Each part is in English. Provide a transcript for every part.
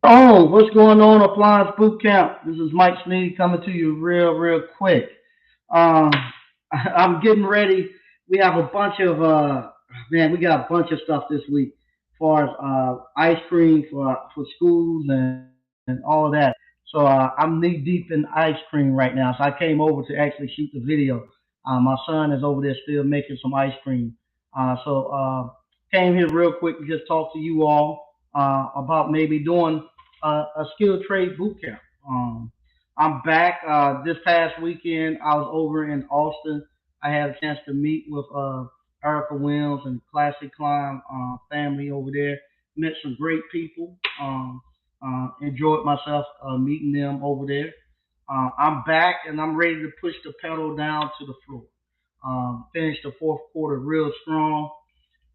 Oh, what's going on, Appliance Boot Camp? This is Mike Sneed coming to you real quick. Um, I'm getting ready. We have a bunch of man, we got a bunch of stuff this week, as far as ice cream for schools and all of that. So I'm knee deep in ice cream right now. So I came over to actually shoot the video. My son is over there still making some ice cream. So came here real quick to just talk to you all about maybe doing a skilled trade boot camp. I'm back. This past weekend, I was over in Austin. I had a chance to meet with Erica Williams and Classic Climb family over there. Met some great people. Enjoyed myself meeting them over there. I'm back and I'm ready to push the pedal down to the floor. Finished the fourth quarter real strong.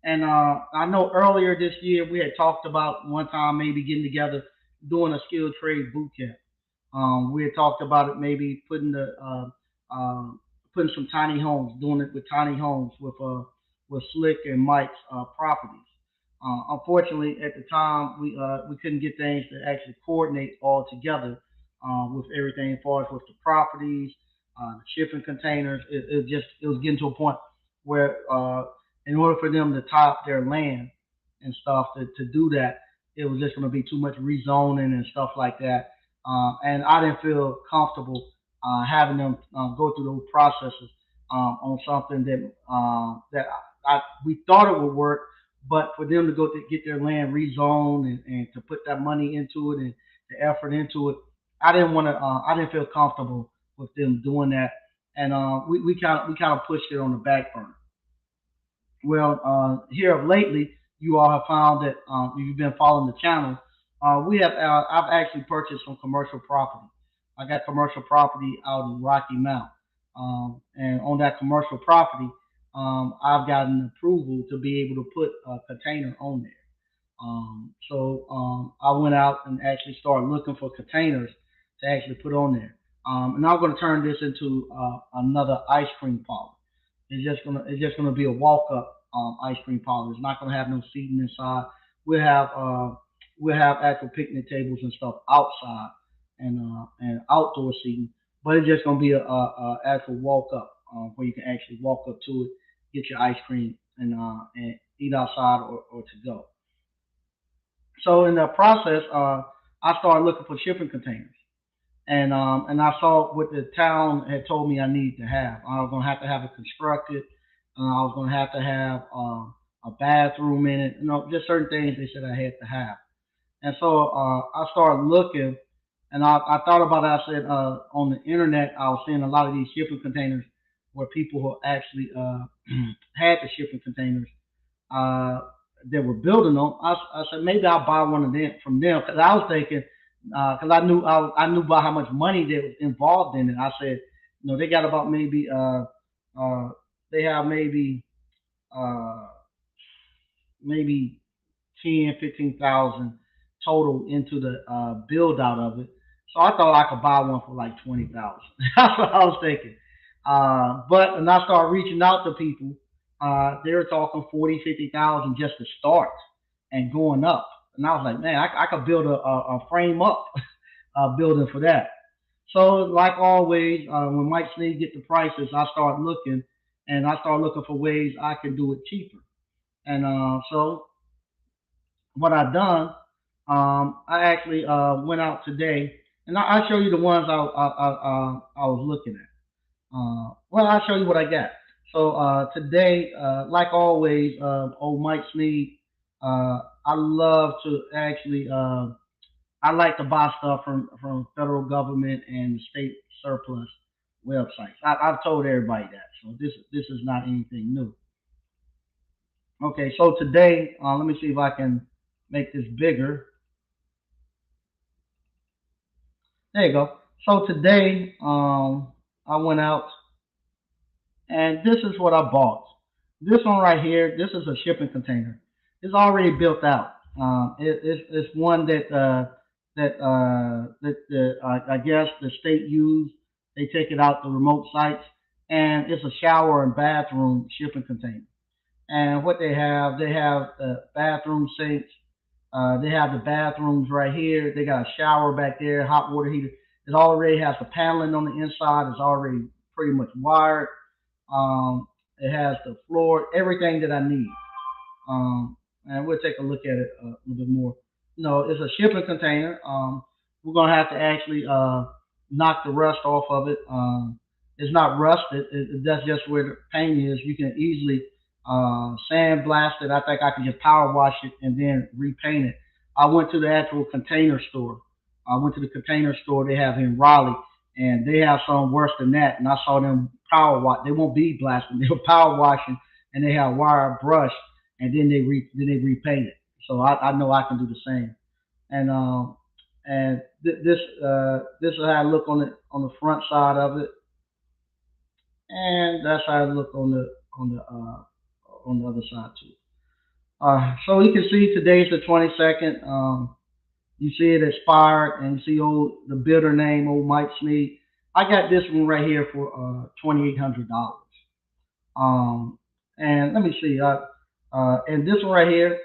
And I know earlier this year we had talked about one time maybe getting together, doing a skilled trade boot camp. We had talked about it maybe putting some tiny homes, doing it with tiny homes with Slick and Mike's properties. Unfortunately, at the time we couldn't get things to actually coordinate all together with everything as far as with the properties, the shipping containers. It was getting to a point where in order for them to tie up their land and stuff to do that, it was just going to be too much rezoning and stuff like that. And I didn't feel comfortable having them go through those processes on something that we thought it would work, but for them to go to get their land rezoned and to put that money into it and the effort into it, I didn't want to. I didn't feel comfortable with them doing that, and we kind of pushed it on the back burner. Well, here of lately, you all have found that if you've been following the channel, we have I've actually purchased some commercial property. I got commercial property out in Rocky Mount, and on that commercial property, I've gotten approval to be able to put a container on there. So I went out and actually started looking for containers to actually put on there. And I'm going to turn this into another ice cream parlor. It's just gonna be a walk up ice cream parlor. It's not gonna have no seating inside. We'll have uh, we'll have actual picnic tables and stuff outside and outdoor seating. But it's just gonna be a actual walk up where you can actually walk up to it, get your ice cream and eat outside or to go. So in that process, I started looking for shipping containers, and I saw what the town had told me I needed to have. I was gonna have to have it constructed. I was gonna have to have a bathroom in it. Just certain things they said I had to have. And so I started looking, and I thought about it. I said on the internet, I was seeing a lot of these shipping containers where people who actually had the shipping containers uh, that were building them. I said maybe I'll buy one of them from them because I was thinking because I knew about how much money that was involved in it. I said, they got about maybe uh, they have uh, maybe 10, 15,000 total into the build out of it. So I thought I could buy one for like 20,000. That's what I was thinking. But and I started reaching out to people. They were talking 40, 50,000 just to start and going up. And I was like, man, I could build a frame up building for that. So like always, when Mike Sneed get the prices, I start looking and I start looking for ways I can do it cheaper. And so what I done, I actually went out today, and I'll show you the ones I was looking at. Well, I'll show you what I got. So today, like always, old Mike Sneed, I love to actually, I like to buy stuff from federal government and state surplus websites. I've told everybody that, so this is not anything new. Okay, so today, let me see if I can make this bigger. There you go. So today, I went out and this is what I bought. This one right here, this is a shipping container. It's already built out. It's one that I guess the state used. They take it out to remote sites, and it's a shower and bathroom shipping container. And what they have bathroom sinks. They have the bathrooms right here. They got a shower back there, hot water heater. It already has the paneling on the inside. It's already pretty much wired. It has the floor, everything that I need. Um, and we'll take a look at it a little bit more. It's a shipping container. We're gonna have to actually knock the rust off of it. It's not rusted. That's just where the paint is. You can easily sandblast it. I think I can just power wash it and then repaint it. I went to the actual container store. I went to the container store they have in Raleigh, and they have some worse than that. And I saw them power wash. They won't be blasting. They're power washing, and they have wire brush, and then they repaint it. So I know I can do the same. And this is how I look on the front side of it, and that's how I look on the other side too. So you can see today's the 22nd. You see it expired, and you see the builder name, old Mike Sneed. I got this one right here for $2,800. Um, and let me see. And this one right here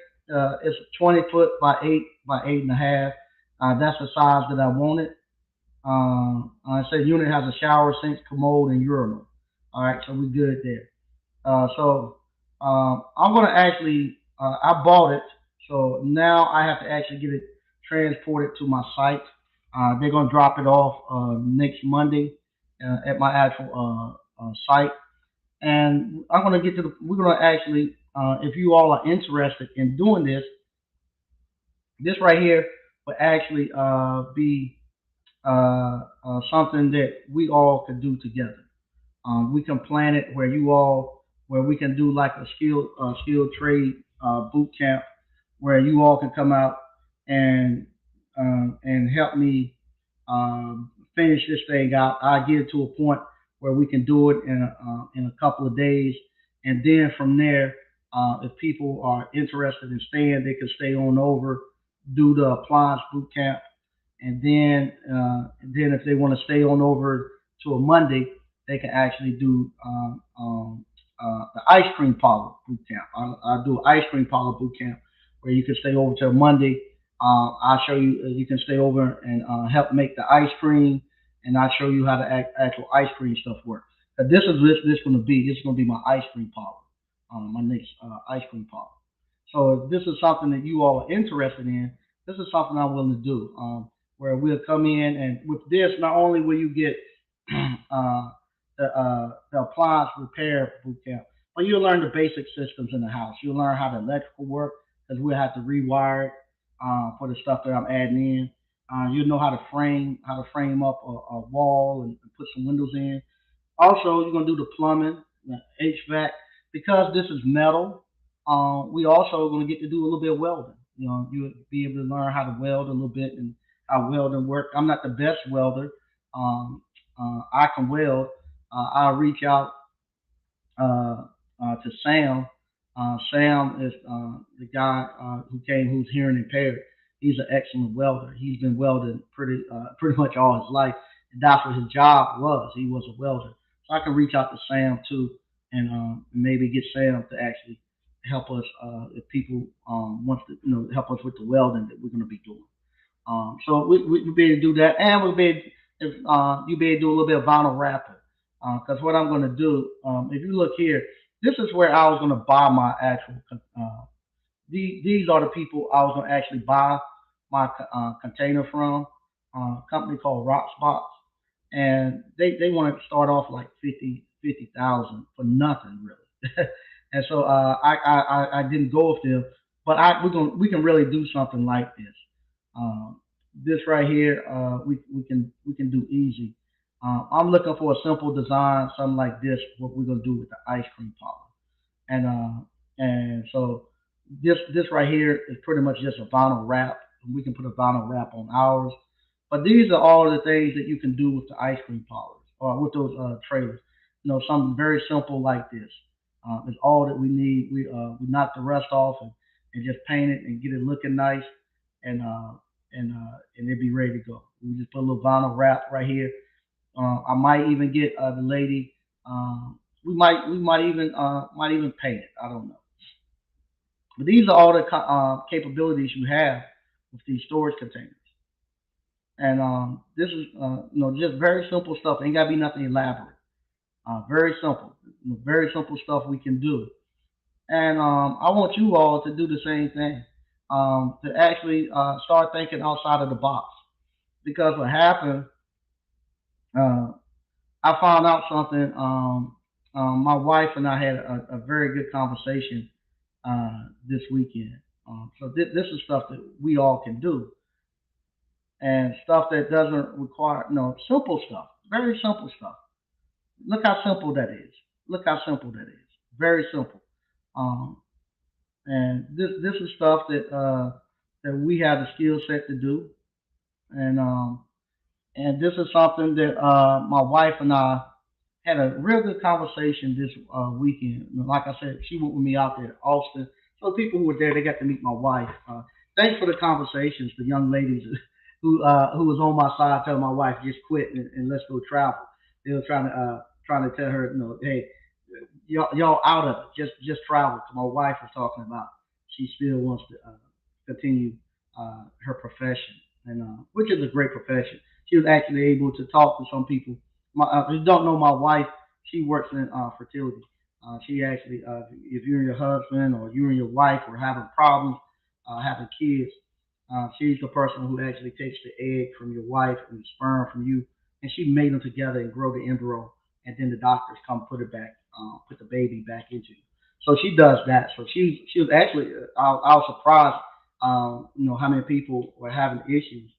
is 20 foot by 8 by 8.5. That's the size that I wanted. I said unit has a shower, sink, commode, and urinal. All right, so we're good there. I'm gonna actually, I bought it, so now I have to actually get it transported to my site. They're gonna drop it off next Monday at my actual site, and I'm gonna get to the. We're gonna actually, if you all are interested in doing this right here will actually be something that we all could do together. We can plan it where we can do like a skilled trade boot camp where you all can come out and help me finish this thing out. I get it to a point where we can do it in a couple of days, and then from there, if people are interested in staying, they can stay on over, do the appliance boot camp, and then if they want to stay on over to a Monday, they can actually do the ice cream parlor boot camp. I do an ice cream parlor boot camp where you can stay over till Monday. I'll show you. You can stay over and help make the ice cream, and I'll show you how the actual ice cream stuff works. This going to be. This is going to be my ice cream parlor, my next ice cream parlor. So if this is something that you all are interested in, this is something I'm willing to do. Where we'll come in and with this, not only will you get the appliance repair boot camp, but you'll learn the basic systems in the house. You'll learn how the electrical work because we'll have to rewire it for the stuff that I'm adding in. You'll know how to frame up a wall and put some windows in. Also, you're gonna do the plumbing, the HVAC, because this is metal. We also are gonna get to do a little bit of welding. You'll be able to learn how to weld a little bit and how welding work. I'm not the best welder. I can weld. I'll reach out to Sam. Sam is the guy who's hearing impaired. He's an excellent welder. He's been welding pretty much all his life, and that's what his job was. He was a welder. So I can reach out to Sam too, and maybe get Sam to actually help us if people want to help us with the welding that we're going to be doing. So we'll be able to do that, and we'll be able, if you be able to do a little bit of vinyl wrapping. Because what I'm going to do, if you look here, this is where I was going to buy my actual. These are the people I was going to actually buy my container from. A company called Rocksbox, and they want to start off like 50,000 for nothing really. And so I didn't go with them, but we can really do something like this. This right here, we can do easy. I'm looking for a simple design, something like this. What we're gonna do with the ice cream parlor, and so this right here is pretty much just a vinyl wrap. We can put a vinyl wrap on ours, but these are all the things that you can do with the ice cream parlors or with those trailers. Something very simple like this is all that we need. We knock the rust off and just paint it and get it looking nice, and and it'd be ready to go. We just put a little vinyl wrap right here. I might even get the lady. We might even paint it. I don't know. But these are all the capabilities you have with these storage containers. And this is just very simple stuff. Ain't gotta be nothing elaborate. Very simple, very simple stuff we can do. And I want you all to do the same thing. To actually start thinking outside of the box. Because what happened, uh, I found out something. My wife and I had a very good conversation this weekend. So this is stuff that we all can do, and stuff that doesn't require simple stuff, very simple stuff. Look how simple that is. Look how simple that is. Very simple. Um, and this is stuff that we have the skill set to do, and this is something that my wife and I had a real good conversation this weekend. Like I said, she went with me out there to Austin. So the people who were there, they got to meet my wife. Thanks for the conversations, the young ladies who was on my side telling my wife just quit and let's go travel. They were trying to tell her, hey, y'all out of it. Just travel. 'Cause my wife was talking about she still wants to continue her profession, and which is a great profession. She was actually able to talk to some people. If you don't know my wife, she works in fertility. She actually, if you and your husband or you and your wife are having problems having kids, she's the person who actually takes the egg from your wife and the sperm from you, and she made them together and grow the embryo, and then the doctors come put it back, put the baby back into you. So she does that. So she was actually, I was surprised, how many people were having issues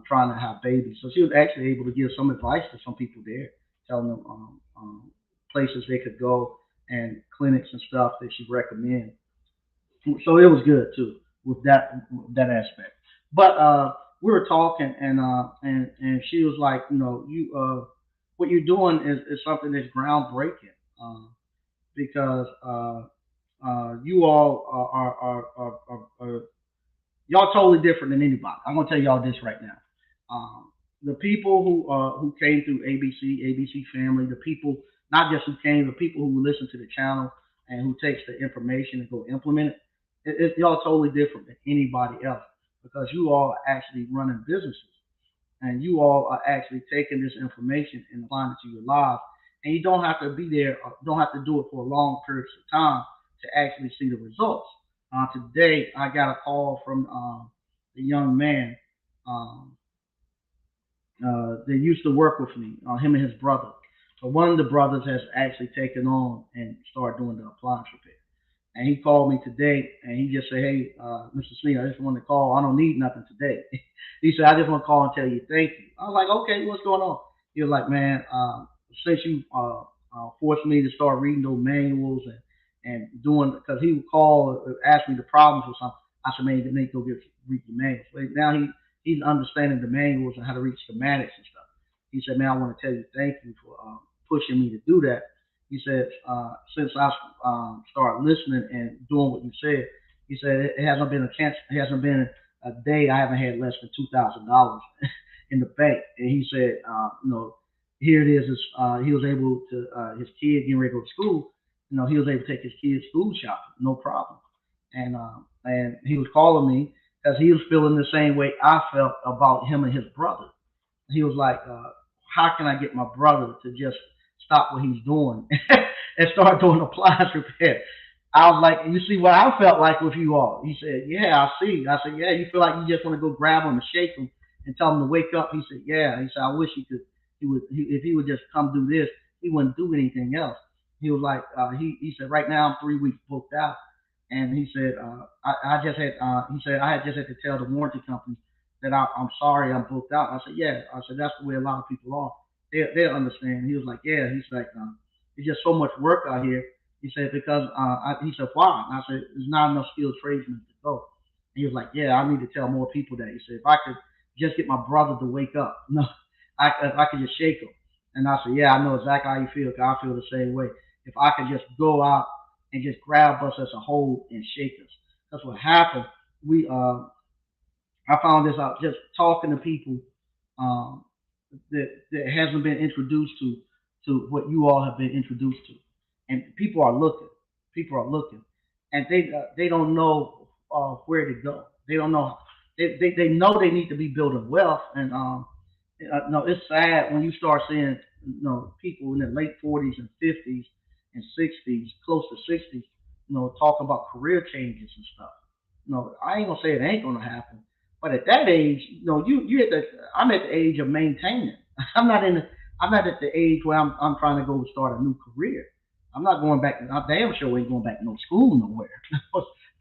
trying to have babies. So she was actually able to give some advice to some people there, telling them places they could go and clinics and stuff that she recommend. So it was good too with that aspect. But we were talking, and she was like, you what you're doing is something that's groundbreaking because you all are y'all totally different than anybody. I'm gonna tell y'all this right now. The people who came through ABC Family, the people not just who came, the people who listen to the channel and who takes the information and go implement y'all totally different than anybody else because you all are actually running businesses and you all are actually taking this information and applying it to your lives. And you don't have to be there, or don't have to do it for a long periods of time to actually see the results. Today, I got a call from the young man um, that used to work with me, him and his brother. So one of the brothers has actually taken on and started doing the appliance repair. And he called me today and he just said, hey, Mr. Smith, I just want to call. I don't need nothing today. He said, I just want to call and tell you thank you. I was like, okay, what's going on? He was like, man, since you forced me to start reading those manuals and doing, because he would call, ask me the problems or something. I said, man, you need to go read the manuals. But now he's understanding the manuals and how to read schematics and stuff. He said, man, I want to tell you thank you for pushing me to do that. He said, since I started listening and doing what you said, he said it hasn't been a chance, it hasn't been a day I haven't had less than $2,000 in the bank. And he said, here it is. He was able to his kid getting ready to go to school. He was able to take his kid school shopping, no problem. And he was calling me because he was feeling the same way I felt about him and his brother. He was like, how can I get my brother to just stop what he's doing and start doing appliance repair? I was like, you see what I felt like with you all. He said, yeah, I see. I said, yeah, you feel like you just want to go grab him and shake him and tell him to wake up. He said, yeah. He said, I wish he could. If he would just come do this, he wouldn't do anything else. He was like, he said, right now I'm 3 weeks booked out. And he said, I just had, he said, I had just had to tell the warranty company that I'm sorry I'm booked out. I said, yeah. I said, that's the way a lot of people are. They'll understand. He was like, yeah. He's like, it's just so much work out here. He said, because, he said, why? And I said, there's not enough skilled tradesmen to go. And he was like, yeah, I need to tell more people that. He said, if I could just get my brother to wake up, no, if I could just shake him. And I said, yeah, I know exactly how you feel, because I feel the same way. If I could just go out and just grab us as a whole and shake us. That's what happened. We I found this out just talking to people um, that hasn't been introduced to what you all have been introduced to, and people are looking. People are looking, and they don't know where to go. They don't know. They know they need to be building wealth, and no, it's sad when you start seeing people in their late 40s and 50s and 60s, close to 60s, talking about career changes and stuff. I ain't gonna say it ain't gonna happen, but at that age, you at the I'm at the age of maintaining. I'm not in the, I'm not at the age where I'm trying to go start a new career. I'm not going back. I'm damn sure ain't going back to no school nowhere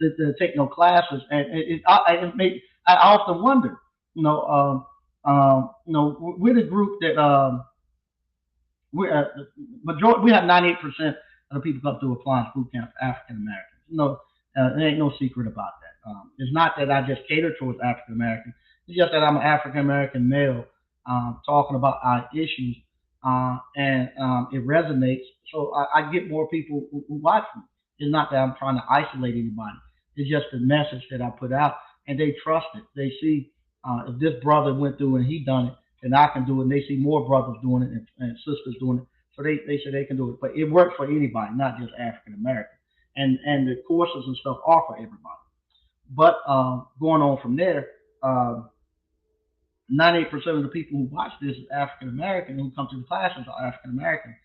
to take no classes. And I often wonder, we're the group that we majority we have 98% of the people come through Appliance boot camp African Americans. There ain't no secret about that. It's not that I just cater towards African Americans. It's just that I'm an African American male talking about our issues, and it resonates. So I get more people who watch me. It's not that I'm trying to isolate anybody. It's just the message that I put out, and they trust it. They see if this brother went through and he done it, then I can do it. And they see more brothers doing it and sisters doing it, so they say they can do it. But it works for anybody, not just African American. And the courses and stuff are for everybody. But going on from there, 98% of the people who watch this is African American, who come to the classes are African American.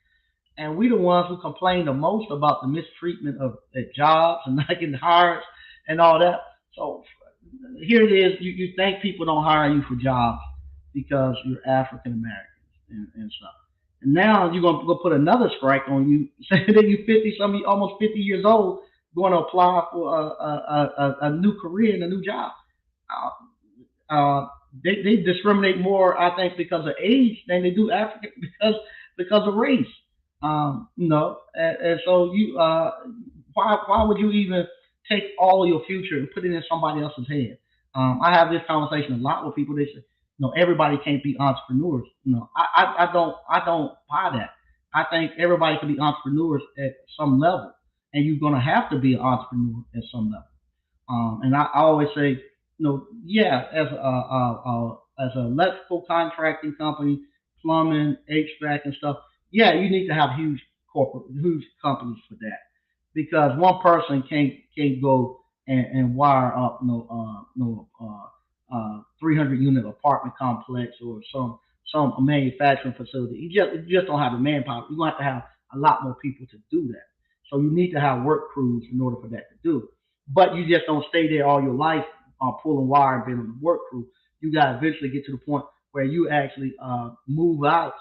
And we the ones who complain the most about the mistreatment of at jobs and not getting hired and all that. So here it is. You think people don't hire you for jobs because you're African American and stuff. And now you're gonna go put another strike on you, saying that you 50, some almost 50 years old, going to apply for a new career and a new job. They discriminate more, I think, because of age than they do African because of race. And so why would you even take all of your future and put it in somebody else's head? I have this conversation a lot with people. They say, everybody can't be entrepreneurs. I don't buy that. I think everybody can be entrepreneurs at some level, and you're gonna have to be an entrepreneur at some level. And I always say, yeah, as an electrical contracting company, plumbing, HVAC, and stuff, yeah, you need to have huge companies for that, because one person can't go and wire up 300 unit apartment complex or some manufacturing facility. You just don't have the manpower. You're gonna have to have a lot more people to do that. So you need to have work crews in order for that to do. But you just don't stay there all your life pulling wire and being on the work crew. You got to eventually get to the point where you actually move out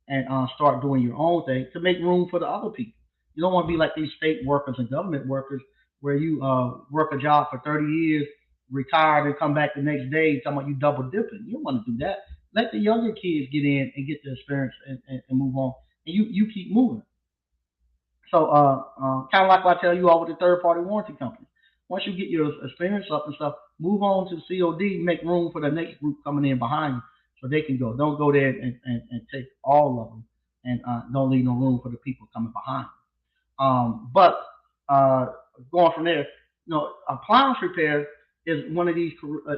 and start doing your own thing to make room for the other people. You don't want to be like these state workers and government workers where you work a job for 30 years, retire, and come back the next day talking about you double dipping. You don't want to do that. Let the younger kids get in and get the experience and move on. And you keep moving. So, kind of like what I tell you all with the third party warranty company. Once you get your experience up and stuff, move on to COD, make room for the next group coming in behind you so they can go. Don't go there and take all of them, and don't leave no room for the people coming behind. But uh, going from there, appliance repair is one of these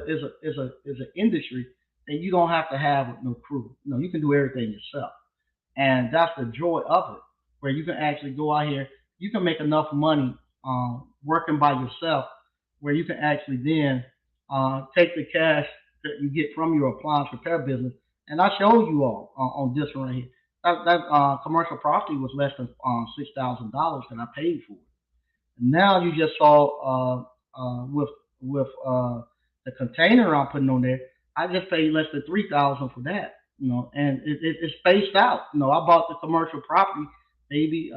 is an industry that you don't have to have no crew. You can do everything yourself, and that's the joy of it, where you can actually go out here, you can make enough money working by yourself, where you can actually then take the cash that you get from your appliance repair business. And I showed you all on this one right here. That commercial property was less than $6,000 that I paid for it. Now you just saw with the container I'm putting on there, I just paid less than 3,000 for that. And it's spaced out. I bought the commercial property maybe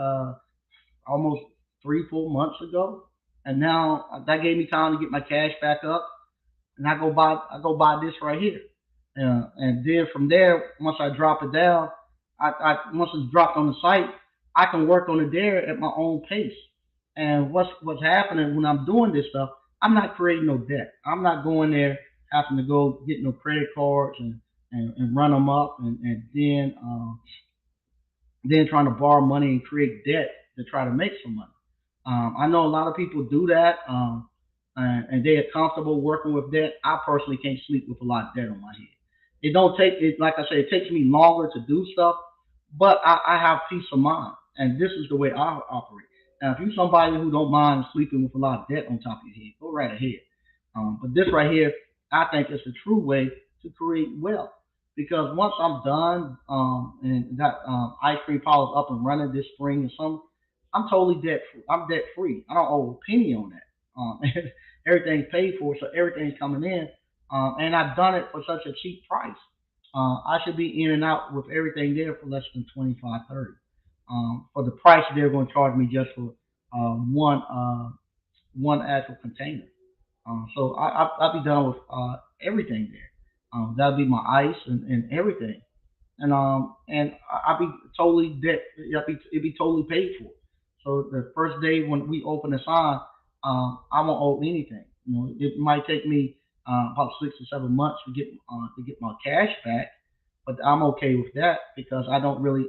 almost 3 4 months ago, and now that gave me time to get my cash back up, and I go buy this right here, and then from there, once I drop it down, once it's dropped on the site, I can work on it there at my own pace. And what's happening when I'm doing this stuff? I'm not creating no debt. I'm not going there having to go get no credit cards and run them up, and then trying to borrow money and create debt to try to make some money. I know a lot of people do that, and they are comfortable working with debt. I personally can't sleep with a lot of debt on my head. It don't take it, like I said, it takes me longer to do stuff, but I have peace of mind, and this is the way I operate. Now, if you're somebody who don't mind sleeping with a lot of debt on top of your head, go right ahead. But this right here, I think it's a true way to create wealth. Because once I'm done and that ice cream parlor up and running this spring or something, I'm totally debt free. I'm debt free. I don't owe a penny on that. Everything's paid for, so everything's coming in. And I've done it for such a cheap price. I should be in and out with everything there for less than 25, 30. For the price they're going to charge me just for one actual container. So I'll be done with everything there. That'll be my ice and everything, and I'll be totally debt. It'll be totally paid for. So the first day when we open the sign, I won't owe anything. It might take me about 6 or 7 months to get my cash back, but I'm okay with that because I don't really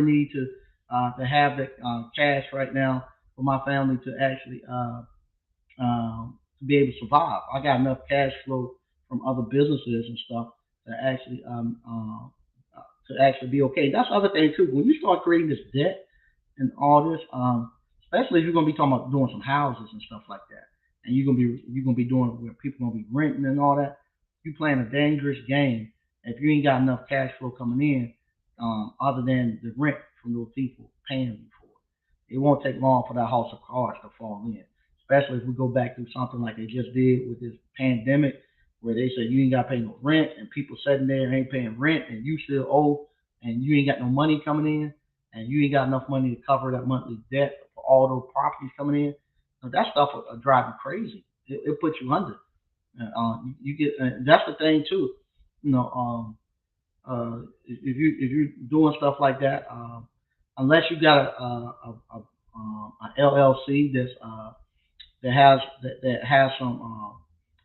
need to have the cash right now for my family to actually to be able to survive. I got enough cash flow from other businesses and stuff to actually be okay. That's the other thing too. When you start creating this debt and all this, especially if you're gonna be talking about doing some houses and stuff like that, and you're gonna be doing it where people gonna be renting and all that. You playing a dangerous game if you ain't got enough cash flow coming in, other than the rent from those people paying you for it. It won't take long for that house of cards to fall in, especially if we go back through something like they just did with this pandemic, where they said you ain't got to pay no rent, and people sitting there and ain't paying rent, and you still owe, and you ain't got no money coming in, and you ain't got enough money to cover that monthly debt for all those properties coming in. Now, that stuff will drive you crazy. It puts you under. You get that's the thing too. You know, if you're doing stuff like that, unless you got a LLC that has some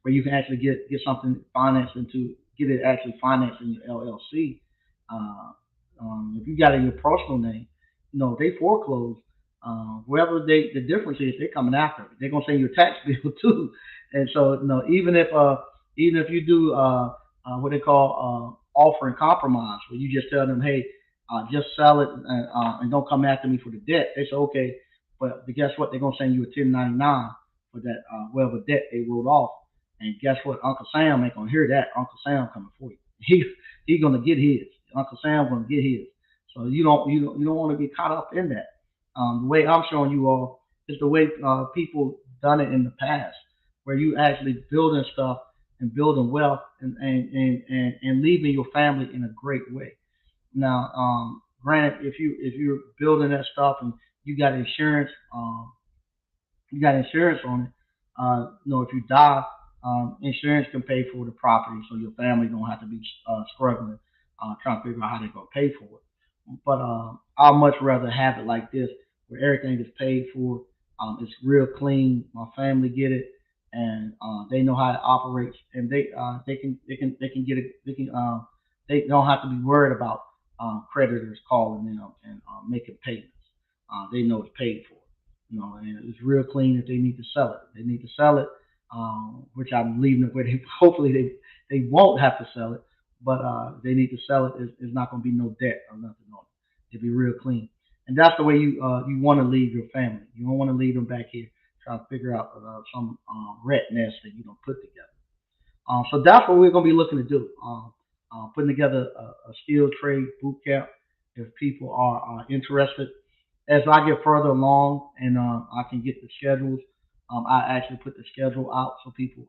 where you can actually get something financed into get it actually financed in your LLC. Uh, if you got it in your personal name, they foreclose. Wherever the difference is, they're coming after it. They're gonna send you a tax bill too. And so even if you do what they call offer and compromise, where you just tell them, hey, just sell it and don't come after me for the debt. They say okay, but guess what? They're gonna send you a 1099 for that whatever debt they wrote off. And guess what? Uncle Sam ain't gonna hear that. Uncle Sam coming for you. He gonna get his. Uncle Sam gonna get his. So you don't want to be caught up in that. The way I'm showing you all is the way people done it in the past, where you actually building stuff and building wealth and leaving your family in a great way. Now, granted, if you're building that stuff and you got insurance, you got insurance on it. If you die, insurance can pay for the property, so your family don't have to be struggling trying to figure out how they're gonna pay for it. But I'd much rather have it like this, where everything is paid for. It's real clean. My family get it, and they know how it operates, and they can get it. They don't have to be worried about creditors calling them and making payments. They know it's paid for. And it's real clean. If they need to sell it, they need to sell it, which I'm leaving it where they hopefully they won't have to sell it, but they need to sell it. It's not going to be no debt or nothing on it. It'll be real clean, and that's the way you want to leave your family. You don't want to leave them back here trying to figure out some rat nest that you don't put together. So that's what we're going to be looking to do. Putting together a skill trade boot camp if people are interested. As I get further along and I can get the schedules, I actually put the schedule out so people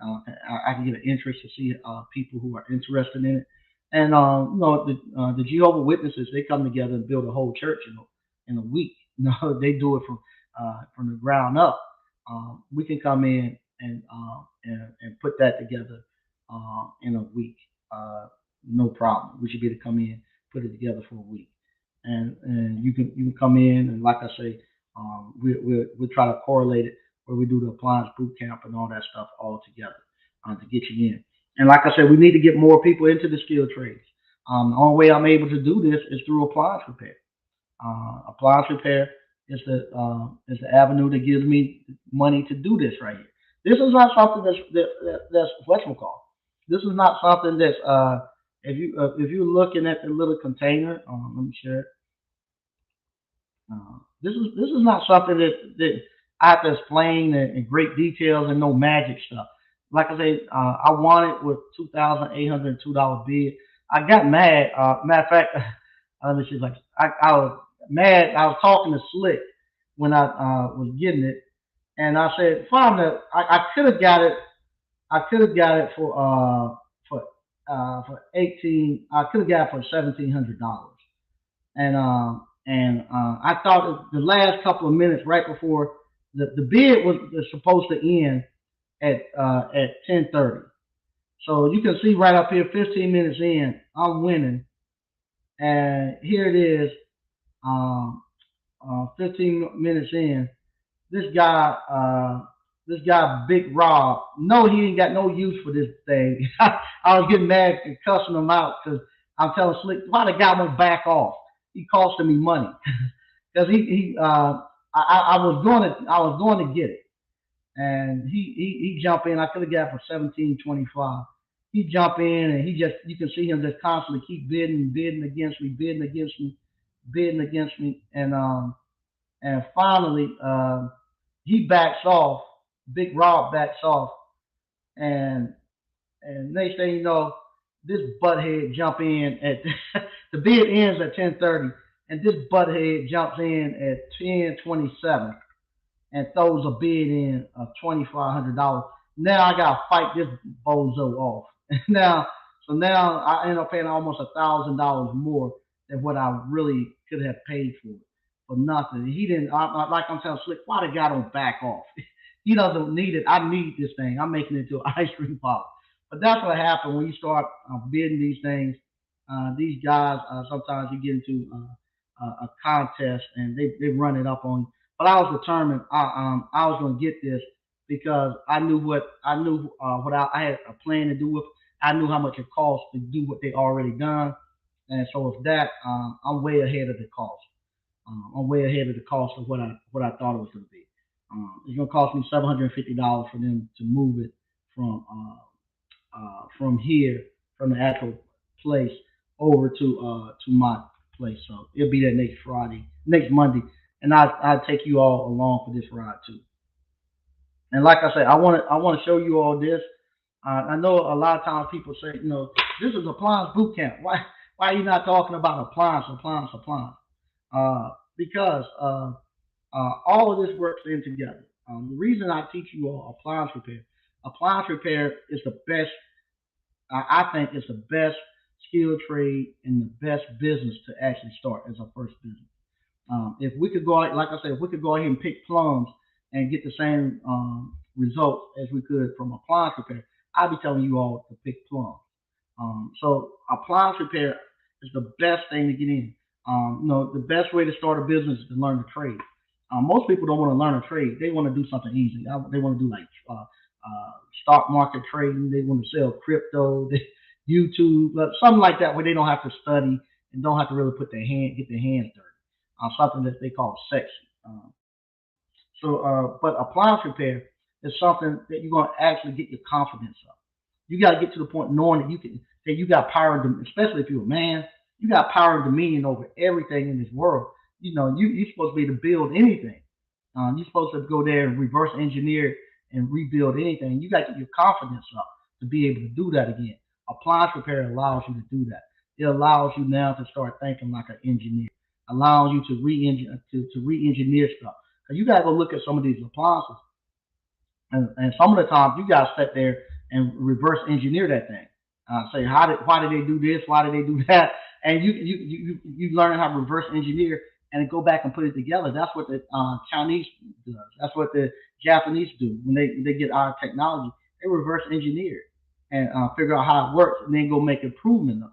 I can get an interest to see people who are interested in it. And the Jehovah Witnesses, they come together and build a whole church in a week. They do it from the ground up. We can come in and put that together in a week. No problem. We should be able to come in, put it together for a week, and you can come in and like I say, we try to correlate it where we do the appliance boot camp and all that stuff all together to get you in. And like I said, we need to get more people into the skill trades. The only way I'm able to do this is through appliance repair. Appliance repair is the avenue that gives me money to do this right here. This is not something that's what's called. This is not something that's if you're looking at the little container, let me share it. This is not something that I have to explain in great details and no magic stuff. Like I said, I won it with $2,802 bid. I got mad. Matter of fact, let me see. Like I was mad. I was talking to Slick when I was getting it, and I said, "Fine, I could have got it. I could have got it for 18. I could have got it for $1,700." And I thought the last couple of minutes right before the bid was supposed to end at 10:30. So you can see right up here, 15 minutes in, I'm winning, and here it is, um, 15 minutes in. This guy, this guy, Big Rob. No, he ain't got no use for this thing. I was getting mad and cussing him out because I'm telling Slick, why the guy won't back off? He costing me money because I was going to get it, and he jump in. I could have got it for 17.25. He jump in and he just you can see him just constantly keep bidding, bidding against me, bidding against me, bidding against me, and finally he backs off. Big Rob backs off, and next thing you know, this butthead jump in at the bid ends at 10:30, and this butthead jumps in at 10:27 and throws a bid in of $2,500. Now I gotta fight this bozo off. now, so now I end up paying almost $1,000 more than what I really could have paid for nothing. He didn't. Like I'm telling Slick, why the guy don't back off? He doesn't need it. I need this thing. I'm making it into an ice cream parlor. But that's what happens when you start bidding these things. These guys sometimes you get into a contest and they run it up on you. But I was determined. I was going to get this because I had a plan to do with. I knew how much it cost to do what they already done, and so with that, I'm way ahead of the cost. I'm way ahead of the cost of what I thought it was going to be. It's going to cost me $750 for them to move it from from here, from the actual place, over to my place. So it'll be there next Friday, next Monday, and I'll take you all along for this ride too. And like I said, I want to show you all this. I know a lot of times people say, this is appliance boot camp. Why are you not talking about appliance? Because all of this works in together. The reason I teach you all appliance repair is the best. I think it's the best skill trade and the best business to actually start as a first business. If we could go out, like I said, if we could go ahead and pick plums and get the same results as we could from appliance repair, I'd be telling you all to pick plums. So appliance repair is the best thing to get in. The best way to start a business is to learn the trade. Most people don't want to learn a trade; they want to do something easy. They want to do like stock market trading. They want to sell crypto, YouTube, something like that, where they don't have to study and don't have to really get their hands dirty. Something that they call sexy. But appliance repair is something that you're going to actually get your confidence up. You got to get to the point knowing that you got power, especially if you're a man. You got power and dominion over everything in this world. You're supposed to be able to build anything. You're supposed to go there and reverse engineer and rebuild anything. You got to get your confidence up to be able to do that again. Appliance repair allows you to do that. It allows you now to start thinking like an engineer. Allows you to re-engineer stuff. You got to go look at some of these appliances, and some of the times you got to sit there and reverse engineer that thing. Say why did they do this? Why did they do that? And you learn how to reverse engineer and go back and put it together. That's what the Chinese does. That's what the Japanese do when they get our technology. They reverse engineer and figure out how it works, and then go make improvements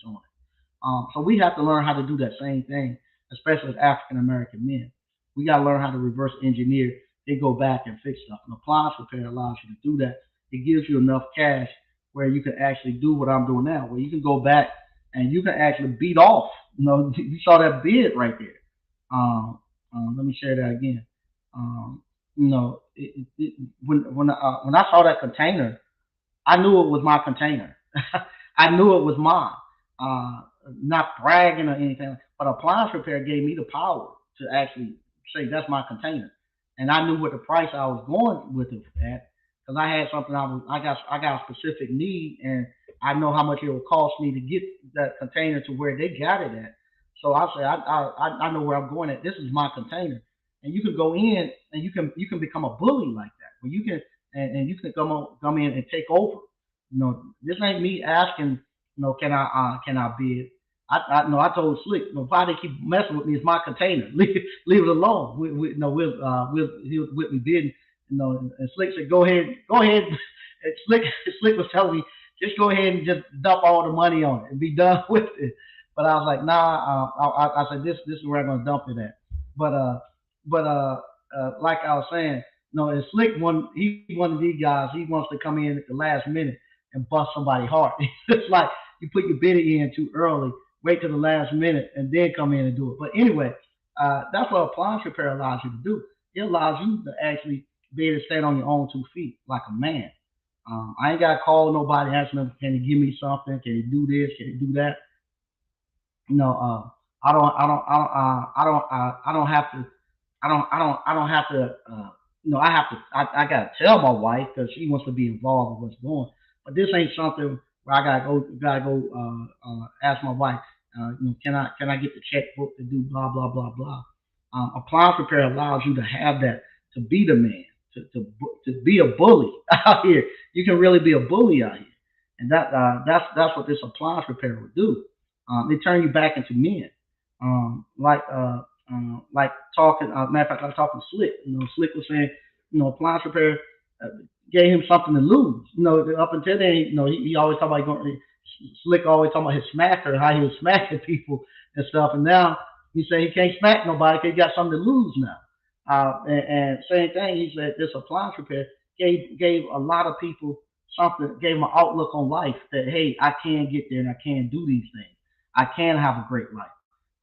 on it. So we have to learn how to do that same thing, especially as African American men. We got to learn how to reverse engineer. They go back and fix stuff. And appliance repair allows you to do that. It gives you enough cash where you can actually do what I'm doing now, where you can go back and you can actually beat off. You saw that bid right there. Let me share that again. When I saw that container, I knew it was my container. I knew it was mine. Not bragging or anything, but appliance repair gave me the power. to actually say that's my container, and I knew what the price I was going with it at because I had something I got a specific need, and I know how much it would cost me to get that container to where they got it at. So I said I know where I'm going at. This is my container, and you can go in and you can become a bully like that, where you can and you can come in and take over. This ain't me asking. Can I bid? No, I told Slick, why they keep messing with me? It's my container. Leave it alone. He'll with me bidding. And Slick said, go ahead. And Slick was telling me, just go ahead and just dump all the money on it and be done with it. But I was like, nah. I said, this is where I'm gonna dump it at. But like I was saying, and Slick he one of these guys. He wants to come in at the last minute and bust somebody heart. It's like you put your bid in too early, wait till the last minute, and then come in and do it. But anyway, that's what appliance repair allows you to do. It allows you to actually be able to stand on your own 2 feet like a man. I ain't got to call nobody asking them, can you give me something? Can you do this? Can you do that? You know, I don't have to, I don't have to, I have to, I gotta tell my wife because she wants to be involved with what's going. But this ain't something where I gotta go, ask my wife, can I get the checkbook to do blah blah blah blah. Appliance repair allows you to have that, to be the man, to be a bully out here. You can really be a bully out here, and that's what this appliance repair will do. They turn you back into men. Like talking. Matter of fact, I was talking to Slick. Slick was saying, appliance repair uh, gave him something to lose. Up until then, he always talk about going. Slick always talking about his smacker, how he was smacking people and stuff. And now he said he can't smack nobody because he got something to lose now. And same thing, he said this appliance repair gave a lot of people something, gave them an outlook on life that hey, I can get there and I can do these things. I can have a great life.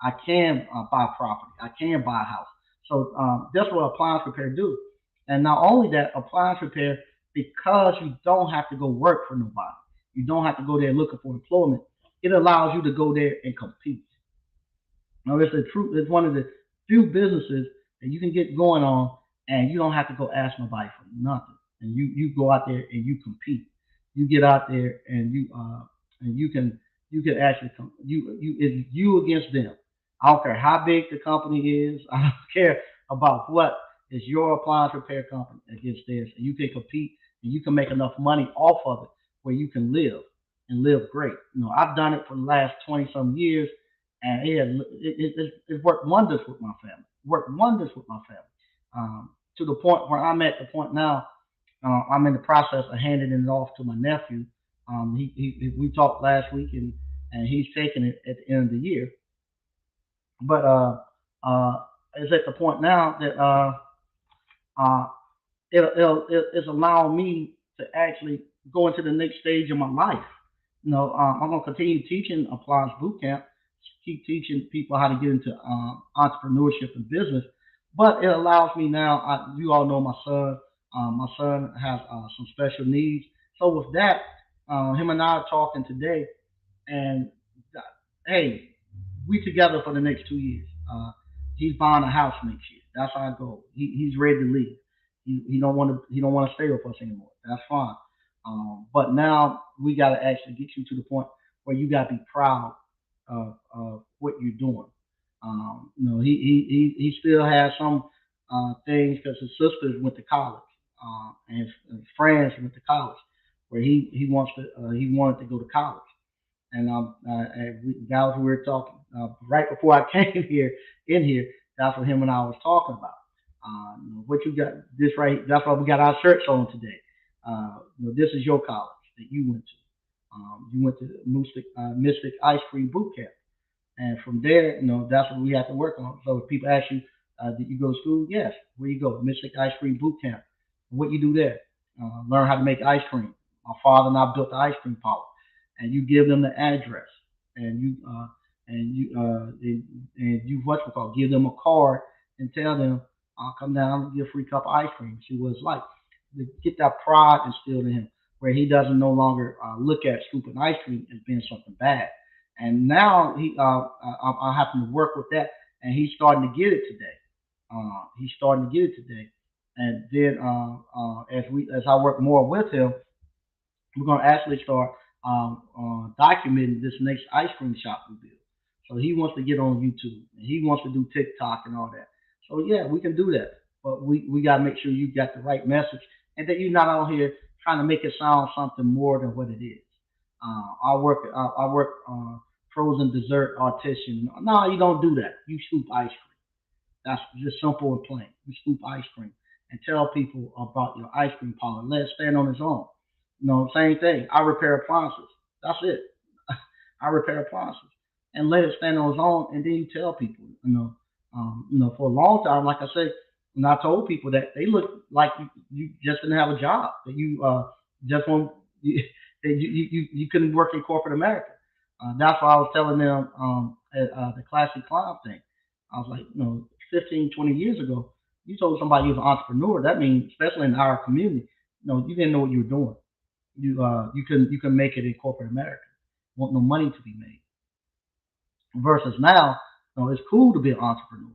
I can buy property. I can buy a house. So that's what appliance repair do. And not only that, appliance repair, because you don't have to go work for nobody. You don't have to go there looking for employment. It allows you to go there and compete. Now, it's one of the few businesses that you can get going on, and you don't have to go ask nobody for nothing. And you go out there and you compete. You get out there and you can actually come. It's you against them. I don't care how big the company is. I don't care about what is your appliance repair company against theirs, and you can compete and you can make enough money off of it where you can live and live great. I've done it for the last 20 some years, and it worked wonders with my family. Worked wonders with my family. To the point where I'm at the point now. I'm in the process of handing it off to my nephew. We talked last week, and he's taking it at the end of the year. But it's at the point now that uh, it's allowing me to actually go into the next stage of my life. I'm going to continue teaching appliance boot camp, keep teaching people how to get into entrepreneurship and business. But it allows me now. You all know my son. My son has some special needs. So with that, him and I are talking today, and hey, we together for the next 2 years. He's buying a house next year. That's our goal. He's ready to leave. He don't want to stay with us anymore. That's fine. But now we got to actually get you to the point where you got to be proud of what you're doing. He still has some things because his sisters went to college, and his friends went to college, where he wanted to go to college. And that was what we were talking right before I came here in here. That's what him and I was talking about. What you got this right? That's why we got our shirts on today. This is your college that you went to. You went to Mystic Ice Cream Boot Camp, and from there, that's what we have to work on. So if people ask you, did you go to school? Yes. Where you go? Mystic Ice Cream Boot Camp. What you do there? Learn how to make ice cream. My father and I built the ice cream parlor, and you give them the address, and you what you call give them a card and tell them I'll come down and get a free cup of ice cream. See what it's like. To get that pride instilled in him, where he doesn't no longer look at scooping ice cream as being something bad. And now I happen to work with that and he's starting to get it today. He's starting to get it today, and then as I work more with him, we're going to actually start documenting this next ice cream shop we build. So he wants to get on YouTube and he wants to do TikTok and all that. So yeah, we can do that, but we got to make sure you got the right message and that you're not out here trying to make it sound something more than what it is. I work frozen dessert artisan. No, you don't do that. You scoop ice cream. That's just simple and plain. You scoop ice cream and tell people about your ice cream parlor. Let it stand on its own. Same thing. I repair appliances. That's it. I repair appliances and let it stand on its own, and then you tell people. For a long time, like I said, and I told people that they look like you just didn't have a job, that you just want that you couldn't work in corporate America. That's why I was telling them at the classic clown thing. I was like, 15, 20 years ago, you told somebody you was an entrepreneur. That means, especially in our community, you didn't know what you were doing. You can make it in corporate America. Want no money to be made. Versus now, it's cool to be an entrepreneur.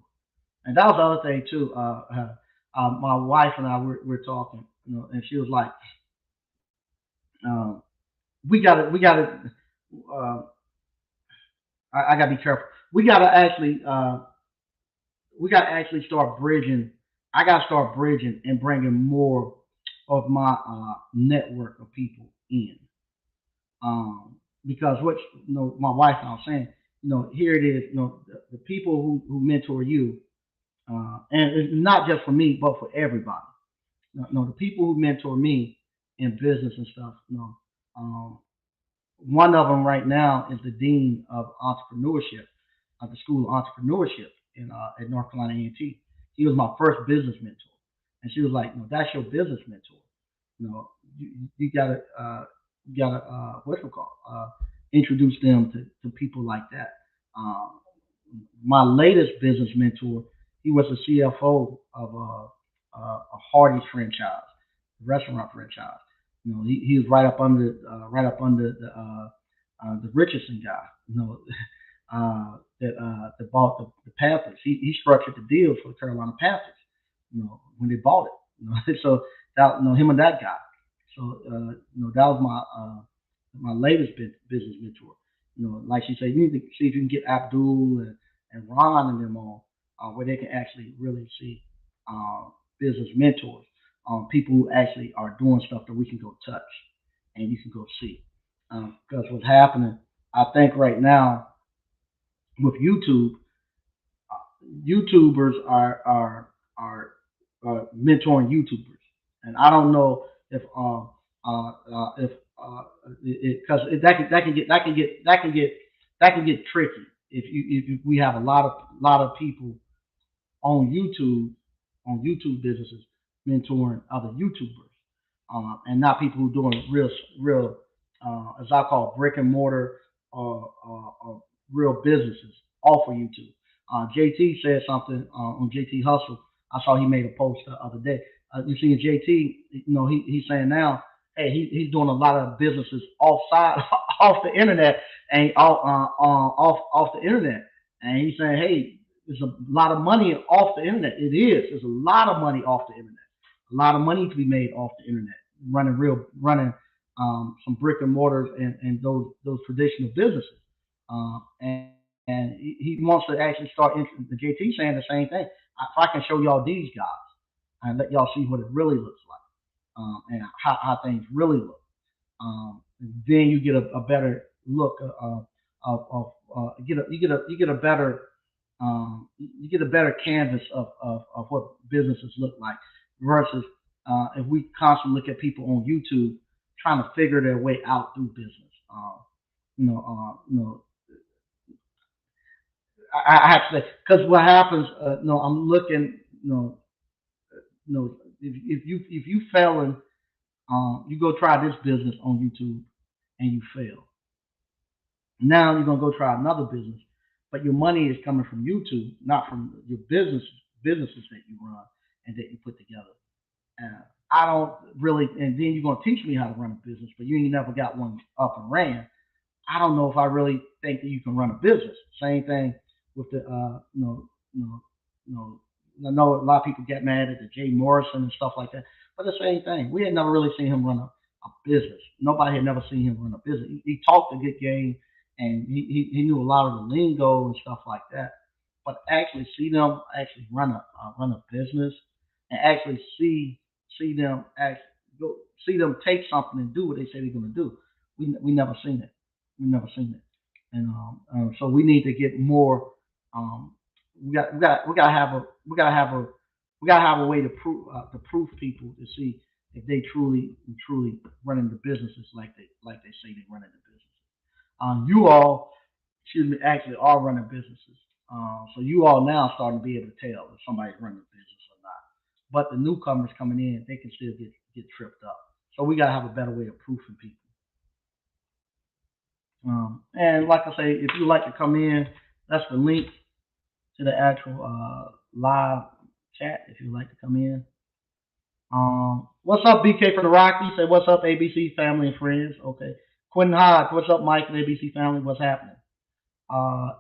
And that was the other thing too. My wife and I were talking, and she was like, um, we got to. Uh, I got to be careful. We got to actually start bridging. I got to start bridging and bringing more of my network of people in. Because what my wife and I was saying, here it is, the people who mentor you, and it's not just for me, but for everybody. The people who mentor me in business and stuff, um, one of them right now is the dean of entrepreneurship at the School of Entrepreneurship at North Carolina A&T. He was my first business mentor, and she was like, "No, that's your business mentor. You gotta what's it called? Introduce them to people like that." Um, my latest business mentor, he was the CFO of a Hardee's franchise, restaurant franchise. He was right up under the Richardson guy. That bought the Panthers. He structured the deals for the Carolina Panthers. When they bought it. So that him and that guy. So that was my latest business mentor. Like she said, you need to see if you can get Abdul and Ron and them on, where they can actually really see uh, business mentors, people who actually are doing stuff that we can go touch and you can go see. Because what's happening, I think right now with YouTube, YouTubers are mentoring YouTubers, and I don't know if because that can get tricky if we have a lot of people on YouTube businesses mentoring other YouTubers, and not people who are doing real as I call brick and mortar real businesses off of YouTube. JT said something on JT Hustle. I saw he made a post the other day. You see JT, he's saying now, hey, he's doing a lot of businesses offside off the internet and off the internet, and he's saying, hey, there's a lot of money off the internet. It is. There's a lot of money off the internet. A lot of money to be made off the internet. Running some brick and mortars and those traditional businesses. And he wants to actually start. The JT saying the same thing. If I can show y'all these guys and let y'all see what it really looks like, and how things really look, then you get a better look you get a better canvas of what businesses look like versus if we constantly look at people on YouTube trying to figure their way out through business. You know, I have to say because what happens, I'm looking, if you fail and you go try this business on YouTube and you fail, now you're gonna go try another business, but your money is coming from YouTube, not from your businesses that you run and that you put together. I don't really, and then you're gonna teach me how to run a business, but you ain't never got one up and ran. I don't know if I really think that you can run a business. Same thing with the you know, you know, I know a lot of people get mad at the Jay Morrison and stuff like that, but the same thing. We had never really seen him run a business. Nobody had never seen him run a business. He talked a good game, and he knew a lot of the lingo and stuff like that. But actually see them actually run a business, and actually see them act go see them take something and do what they say they're going to do. We never seen it. We never seen it, and so we need to get more. Um, we gotta have a we gotta have a way to prove people to see if they truly running the businesses like they say they running the business. You all, excuse me, actually are running businesses. So you all now starting to be able to tell if somebody's running a business or not. But the newcomers coming in, they can still get tripped up. So we gotta have a better way of proofing people. And like I say, if you like to come in, that's the link to the actual live chat. If you like to come in. What's up, BK from the Rockies? Say what's up, ABC family and friends. Okay. Quentin Hodge, what's up, Mike and ABC family? What's happening?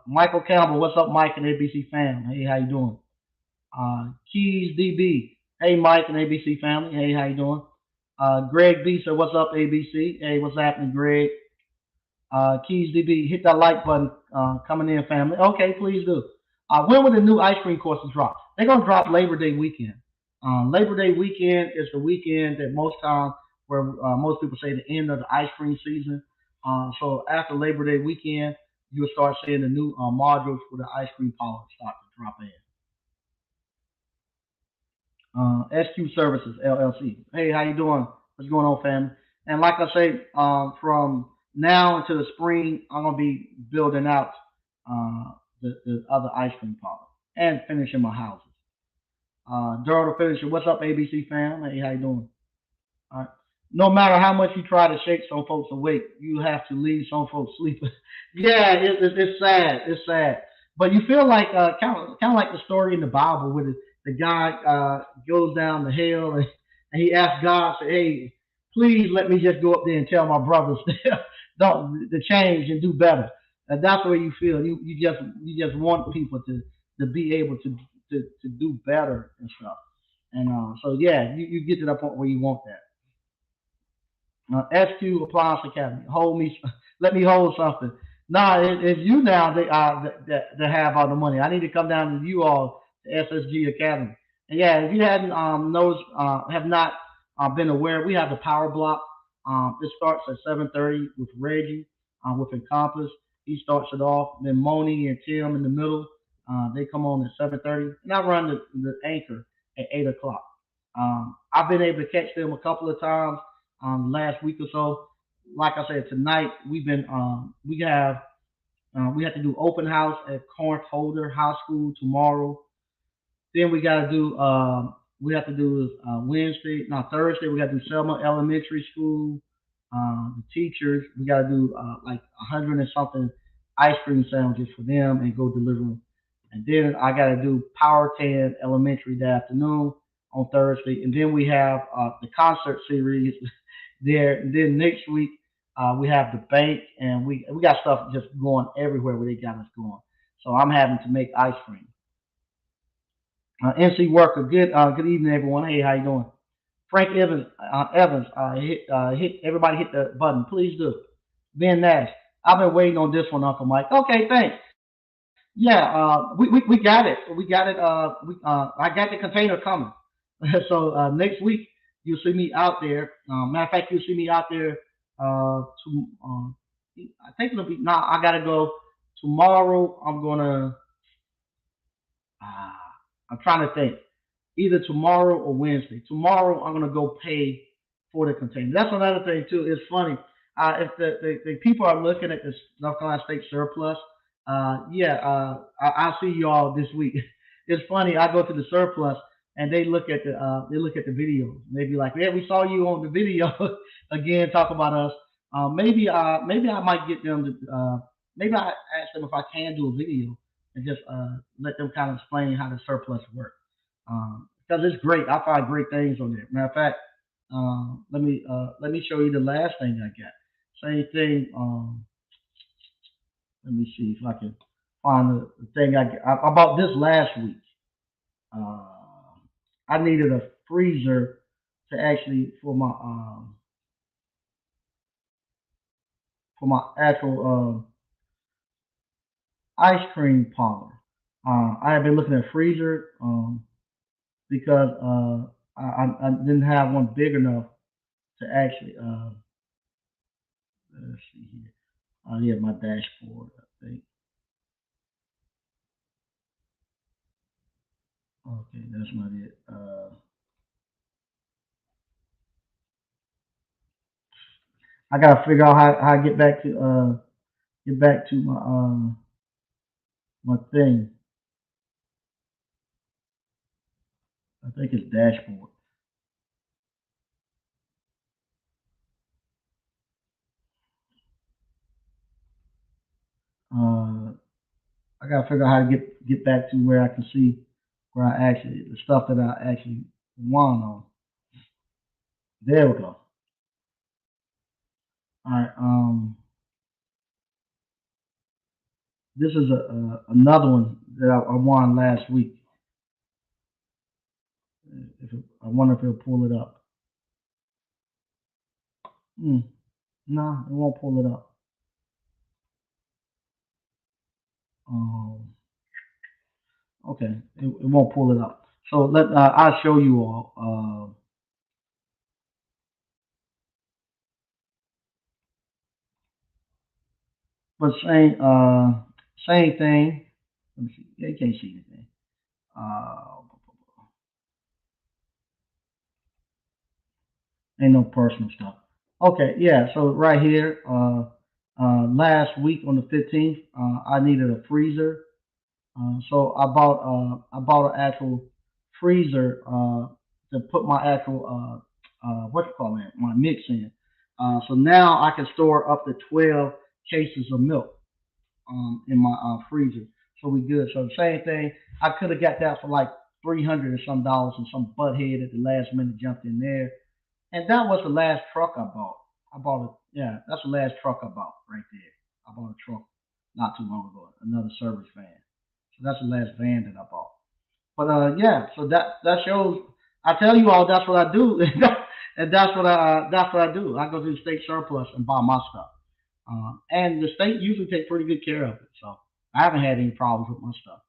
Michael Campbell, what's up, Mike and ABC fam? Hey, how you doing? Keys DB, hey, Mike and ABC family. Hey, how you doing? Greg B said, what's up, ABC? Hey, what's happening, Greg? Keys DB, hit that like button, coming in, family. Okay, please do. When will the new ice cream courses drop? They're gonna drop Labor Day weekend. Labor Day weekend is the weekend that most times where most people say the end of the ice cream season. So after Labor Day weekend, you'll start seeing the new modules for the ice cream parlor start to drop in. SQ Services LLC. Hey, how you doing? What's going on, family? And like I say, from now until the spring, I'm gonna be building out the other ice cream parlor and finishing my houses. Daryl the finisher. What's up, ABC fam? Hey, how you doing? All right. No matter how much you try to shake some folks awake, you have to leave some folks sleeping. Yeah, it's sad. It's sad. But you feel like kind of like the story in the Bible where the guy goes down the hill and he asks God, say, "Hey, please let me just go up there and tell my brothers don't to change and do better." And that's the way you feel. You just want people to be able to do better and stuff. And so yeah, you get to that point where you want that. SQ Appliance Academy. Hold me, let me hold something. Nah, it's you now that have all the money. I need to come down to you all, the SSG Academy. And yeah, if you hadn't have not been aware, we have the power block. It starts at 7:30 with Reggie, with Encompass. He starts it off. Then Moni and Tim in the middle. They come on at 7:30, and I run the anchor at 8 o'clock. I've been able to catch them a couple of times last week or so. Like I said, tonight we have to do open house at Corinth Holder High School tomorrow. Then we have to do Wednesday, no Thursday. We got to do Selma Elementary School. The teachers, we got to do like 100 and something ice cream sandwiches for them and go deliver them. And then I got to do Power 10 Elementary that afternoon on Thursday. And then we have the concert series there. And then next week we have the bank, and we got stuff just going everywhere where they got us going. So I'm having to make ice cream. NC Worker, good evening, everyone. Hey, how you doing? Frank Evans, hit everybody hit the button, please do. Ben Nash, I've been waiting on this one, Uncle Mike. Okay, thanks. Yeah, we got it. We got it. I got the container coming. So next week you'll see me out there. Matter of fact, you'll see me out there. I think it'll be. Now I gotta go tomorrow. Uh, I'm trying to think. Either tomorrow or Wednesday. Tomorrow I'm gonna go pay for the container. That's another thing too. It's funny. If the people are looking at this North Carolina State surplus, yeah, I'll see y'all this week. It's funny. I go to the surplus and they look at the video. They be like, "Yeah, we saw you on the video again. Talk about us." Maybe I might get them to. Maybe I ask them if I can do a video and just let them kind of explain how the surplus works. Because it's great. I find great things on there. Matter of fact, let me show you the last thing I got. Same thing. Let me see if I can. find the thing I bought this last week. Uh, I needed a freezer to actually for my actual ice cream parlor. I have been looking at freezer because I didn't have one big enough to actually let's see here. Yeah, my dashboard. I think. Okay, that's not it. I gotta figure out how I get back to my thing. I think it's dashboard. Uh, I gotta figure out how to get back to where I can see where I actually the stuff that I actually want on. There we go. All right. This is another one that I won last week. I wonder if it'll pull it up. Hmm. No, it won't pull it up. Um. Okay, it won't pull it up. So I'll show you all. But same thing. Let me see. Yeah, you can't see anything. Uh, ain't no personal stuff. Okay, yeah. So right here, last week on the 15th, I needed a freezer. So I bought an actual freezer to put my actual what you call it, my mix in. So now I can store up to 12 cases of milk in my freezer. So we good. So the same thing. I could have got that for like $300 or some dollars, and some butthead at the last minute jumped in there. And that was the last truck I bought. I bought it. Yeah, that's the last truck I bought right there. I bought a truck not too long ago, another service van. So that's the last van that I bought. But yeah, so that shows. I tell you all, that's what I do, and that's what I do. I go to the state surplus and buy my stuff, and the state usually take pretty good care of it. So I haven't had any problems with my stuff.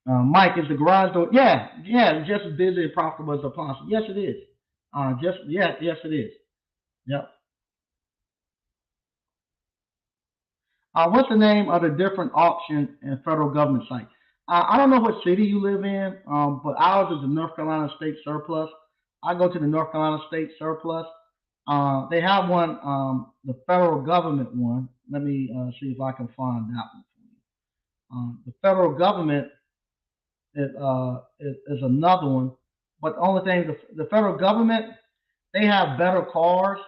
Mike, is the garage door? Yeah, yeah, just as busy and profitable as the possible. Yes, it is. Just yes, it is. Yep. What's the name of the different auction and federal government sites? I don't know what city you live in, but ours is the North Carolina State Surplus. I go to the North Carolina State Surplus. They have one, the federal government one. Let me see if I can find that one for you. The federal government is another one, but the only thing the federal government they have better cars,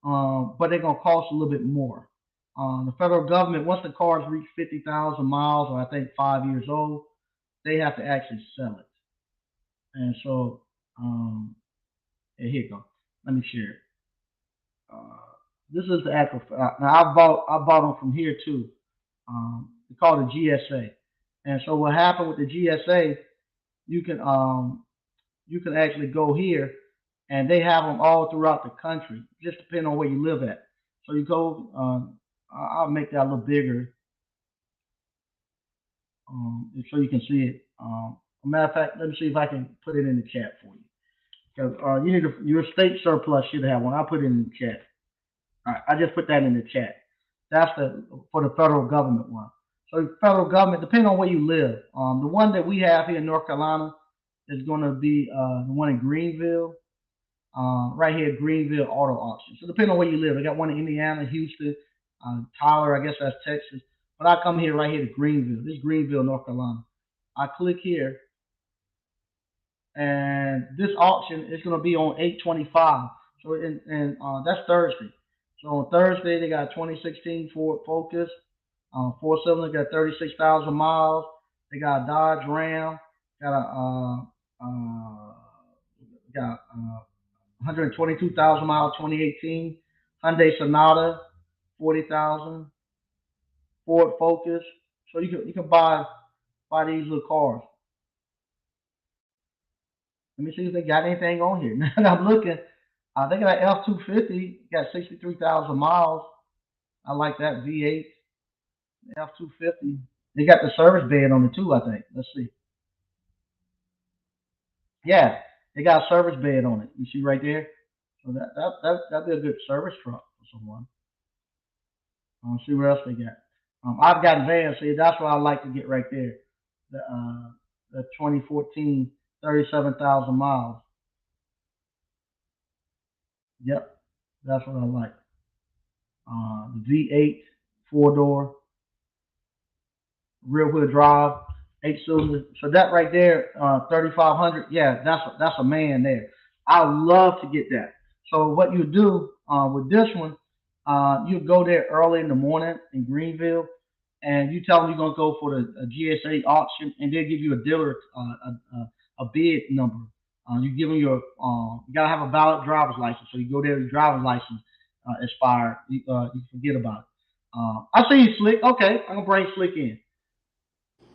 but they're gonna cost a little bit more. The federal government, once the cars reach 50,000 miles, or I think 5 years old, they have to actually sell it. And so, here you go. Let me share it. Uh, this is the actual. Now I bought them from here too. They call it GSA. And so what happened with the GSA? You can um, you can actually go here, and they have them all throughout the country, just depending on where you live at. So you go. I'll make that a little bigger, so you can see it. A matter of fact, let me see if I can put it in the chat for you. Because your state surplus should have one. I'll put it in the chat. All right, I just put that in the chat. That's the for the federal government one. So the federal government, depending on where you live, the one that we have here in North Carolina is going to be the one in Greenville, right here, Greenville Auto Auction. So depending on where you live, I got one in Indiana, Houston, Tyler, I guess that's Texas. But I come here right here to Greenville. This is Greenville, North Carolina. I click here, and this auction is going to be on 8/25. So and that's Thursday. So on Thursday they got 2016 Ford Focus, 4 cylinder, got 36,000 miles. They got a Dodge Ram, got a got 122,000 miles 2018 Hyundai Sonata 40,000. Ford Focus. So you can buy these little cars. Let me see if they got anything on here. Now I'm looking. They got an F-250. Got 63,000 miles. I like that V8 F-250. They got the service bed on it too. I think. Let's see. Yeah, they got a service bed on it. You see right there. So that'd be a good service truck for someone. See what else they got. I've got vans. See, that's what I like to get right there. The 2014 37,000 miles. Yep, that's what I like. The V8 four door rear wheel drive, 8 cylinder. So that right there, 3,500. Yeah, that's a man there. I love to get that. So what you do with this one, you go there early in the morning in Greenville, and you tell them you're gonna go for the GSA auction, and they'll give you a dealer a bid number. You give them you gotta have a valid driver's license. So you go there, your driver's license expired. You forget about it. I see you, Slick. Okay, I'm gonna bring Slick in.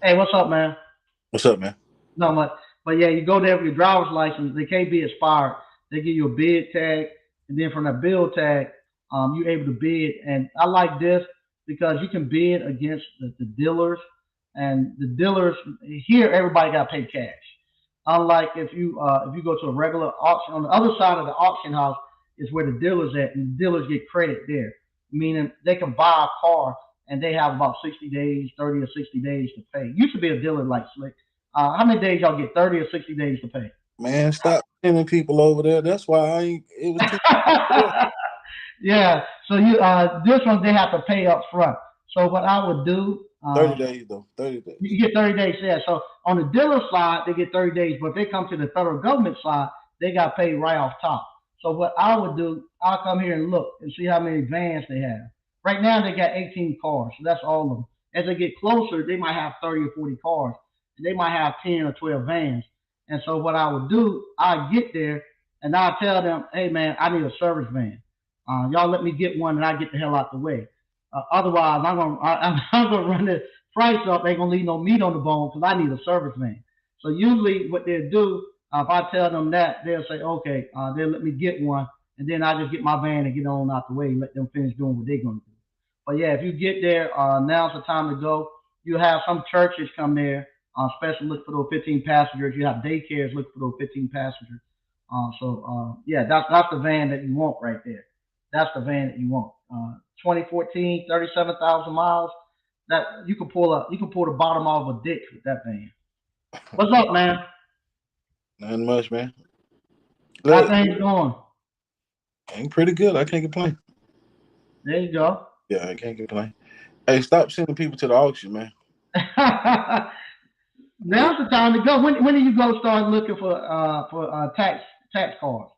Hey, what's up, man? What's up, man? Not much. But yeah, you go there with your driver's license. They can't be expired. They give you a bid tag, and then from that bill tag, you're able to bid. And I like this because you can bid against the dealers, and the dealers here, everybody got to pay cash. Unlike if you go to a regular auction, on the other side of the auction house is where the dealers at, and the dealers get credit there, meaning they can buy a car and they have about 60 days, 30 or 60 days to pay. You should be a dealer like Slick. How many days y'all get? 30 or 60 days to pay? Man, stop sending people over there. That's why I ain't. It was too. Yeah. So this one they have to pay up front. So what I would do, 30 days though. 30 days. you get 30 days. Yeah. So on the dealer side, they get 30 days, but if they come to the federal government side, they got paid right off top. So what I would do, I'll come here and look and see how many vans they have. Right now they got 18 cars, so that's all of them. As they get closer, they might have 30 or 40 cars, and they might have 10 or 12 vans. And so what I would do, I get there and I tell them, hey man, I need a service van. Y'all let me get one and I get the hell out the way. Otherwise, I'm gonna run the price up. Ain't gonna leave no meat on the bone because I need a service van. So usually, what they'll do, if I tell them that, they'll say, okay, they'll let me get one, and then I just get my van and get on out the way and let them finish doing what they're gonna do. But yeah, if you get there, now's the time to go. You have some churches come there, especially look for those 15 passengers. You have daycares look for those 15 passengers. Yeah, that's the van that you want right there. That's the van that you want. 2014, 37,000 miles. That you can pull the bottom off a dick with that van. What's up, man? Nothing much, man. How Look, things going? ain't pretty good. I can't complain. There you go. Yeah, I can't complain. Hey, stop sending people to the auction, man. Yeah, Now's the time to go. When do you go start looking for tax cards?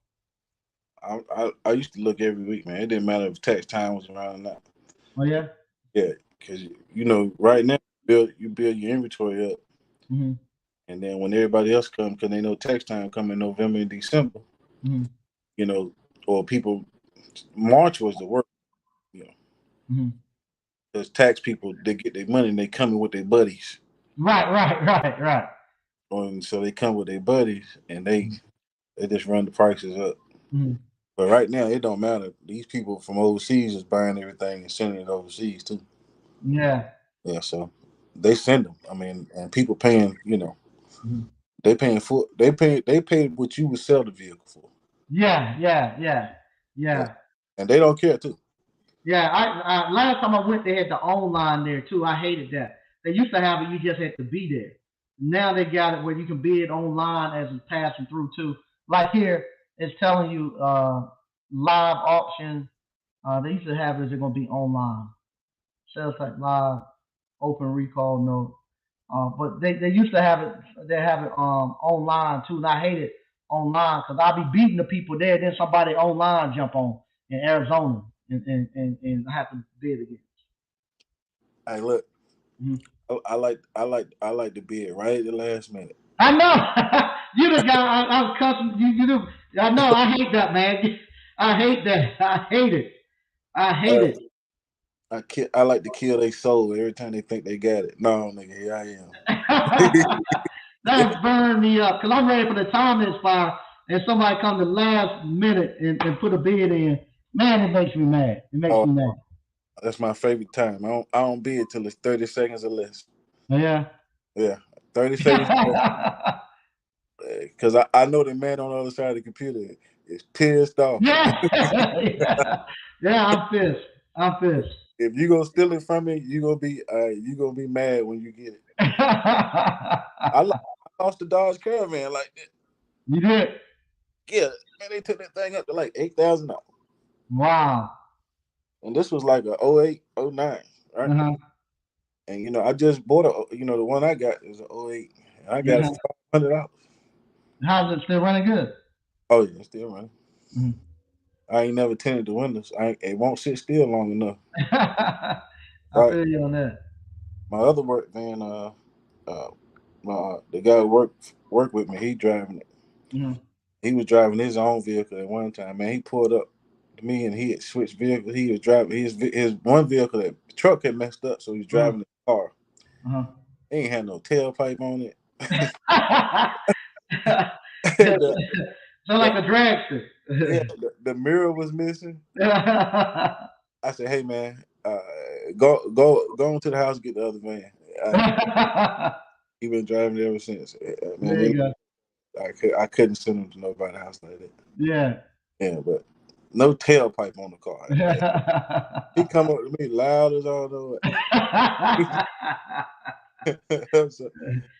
I used to look every week, man. It didn't matter if tax time was around or not. Oh yeah. Yeah, because right now you build your inventory up, Hmm. and then when everybody else comes, because they know tax time come in November and December, Hmm. you know, or people March was the worst, you know, Hmm. because tax people they get their money and they come in with their buddies, Right, right, right, right. and so they come with their buddies and they just run the prices up. Hmm. But right now it don't matter. These people from overseas is buying everything and sending it overseas too. Yeah. Yeah, so they send them. I mean, and people paying, Hmm. they pay what you would sell the vehicle for. Yeah, yeah, yeah, Yeah, yeah. and they don't care too. Yeah, I last time I went, they had the online there too. I hated that. They used to have it, you just had to be there. Now they got it where you can bid online as it's passing through too. Like here, it's telling you live auction. They used to have this. They're gonna be online. Sales like live, open recall note. But they used to have it. They have it online too, and I hate it online because I'll be beating the people there. Then somebody online jump on in Arizona, and I have to bid again. Hey, look, Mhm. I like to bid right at the last minute. I know you the guy. I was cussing you. You do. I know. I hate that, man. I hate that. I hate it. I hate Uh, it. I like to kill their soul every time they think they got it. No, nigga, here I am. That's burned me up because I'm ready for the time to expire and somebody come the last minute and put a bid in. Man, it makes me mad. It makes Oh, me mad. that's my favorite time. I don't bid till it's 30 seconds or less. Yeah. Yeah, 30 seconds or less. Because I know the man on the other side of the computer is pissed off. Yeah. Yeah. Yeah, I'm pissed. I'm pissed. If you gonna steal it from me, you gonna be mad when you get it. I, lo- I lost the Dodge Caravan like that. You did. Yeah, man, they took that thing up to like $8,000, Wow. and this was like a '08, '09, right? Uh-huh. And I just bought the one I got is a '08, and I got it Yeah. for $500. How's it still running good? Oh yeah, still running. Mhm. I ain't never tinted the windows. It won't sit still long enough. I Right. feel you on that. My other work van, uh, the guy who work with me, he driving it. Mhm. He was driving his own vehicle at one time. Man, he pulled up to me and he had switched vehicles. He was driving his one vehicle, that the truck had messed up, so he was Uh-huh. driving the car. Uh-huh. He ain't had no tailpipe on it. Yeah, the, so like the a dragster. yeah, the mirror was missing. I said, "Hey man, go into the house and get the other van." He been driving it ever since. Man, There you go. I couldn't send him to nobody's house like that. Yeah. Yeah, but no tailpipe on the car. He come up to me loud as all know it. So,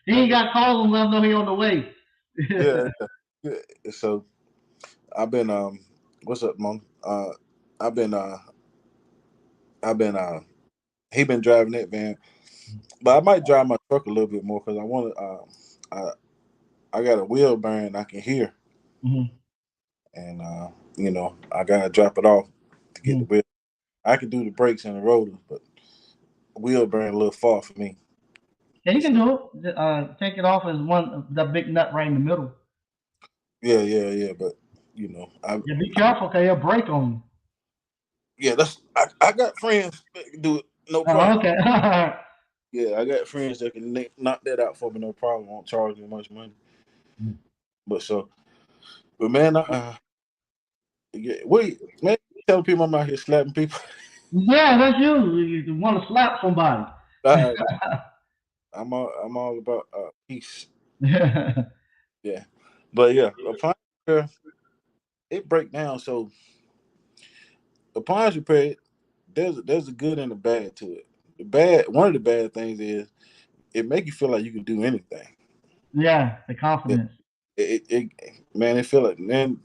He ain't got calls and let him know he on the way. yeah, yeah. So I've been what's up, Mom? I've been I've been he been driving that van, but I might drive my truck a little bit more because I want to. I got a wheel bearing I can hear, Mhm. and I gotta drop it off to get the Mhm. wheel. I can do the brakes and the rotor, but wheel bearing a little far for me. Yeah, you can So do it. Take it off as one the big nut right in the middle. yeah. But I Yeah, be careful, cause he'll break on yeah, I got friends that can do it, no you. Oh, problem. okay. Yeah, I got friends that can knock that out for me, no problem. Won't charge me much money. But but man, yeah, wait, man, telling people I'm out here slapping people. Yeah, that's you. You want to slap somebody. I, I'm all about peace. Yeah. Yeah, but yeah, appliance repair, it break down. So appliance repair, there's a good and a bad to it. One of the bad things is it make you feel like you can do anything. Yeah, the It, confidence. it man, it feel like, man,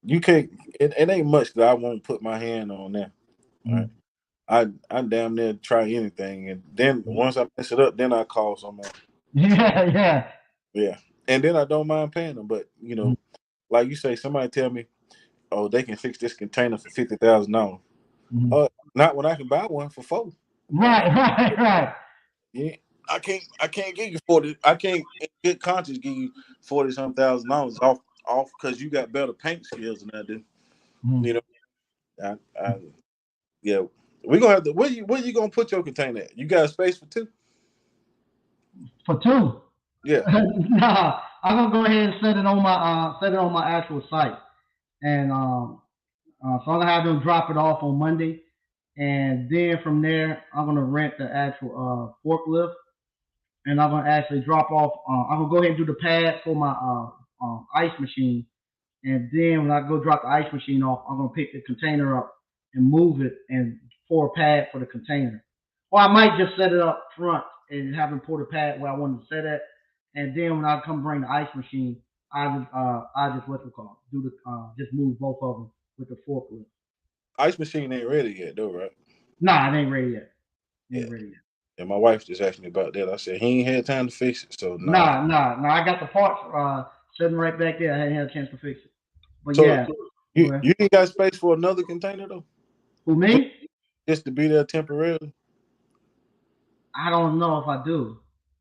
you can't. It ain't much that I won't put my hand on there. Right. Mhm. I damn near try anything, and then once I mess it up, then I call someone. Yeah, yeah. Yeah, and then I don't mind paying them. But like you say, somebody tell me, oh, they can fix this container for $50,000. Mhm. Not when I can buy one for four. Right, right, right. Yeah, I can't give you 40. I can't in good conscience give you 40 some $1,000 off because you got better paint skills than I do. Mhm. You know, I yeah. We gonna have to. Where you gonna put your container at? You got a space for two? For two. Yeah. Nah, I'm gonna go ahead and set it on my actual site, and so I'm gonna have them drop it off on Monday, and then from there I'm gonna rent the actual forklift, and I'm gonna actually drop off. I'm gonna go ahead and do the pad for my ice machine, and then when I go drop the ice machine off, I'm gonna pick the container up and move it and pour a pad for the container. Or I might just set it up front and have them pour the pad where I want to set it, and then when I come bring the ice machine, I just what's it called? Do the just move both of them with the forklift. Ice machine ain't ready yet, though, right? Nah, it ain't ready yet. It Yeah. ain't ready yet. And my wife just asked me about that. I said he ain't had time to fix it, so nah. Nah. I got the parts sitting right back there. I hadn't had a chance to fix it. But So yeah, go you ahead. you ain't got space for another container though, Who just, me? just to be there temporarily. I don't know if I do.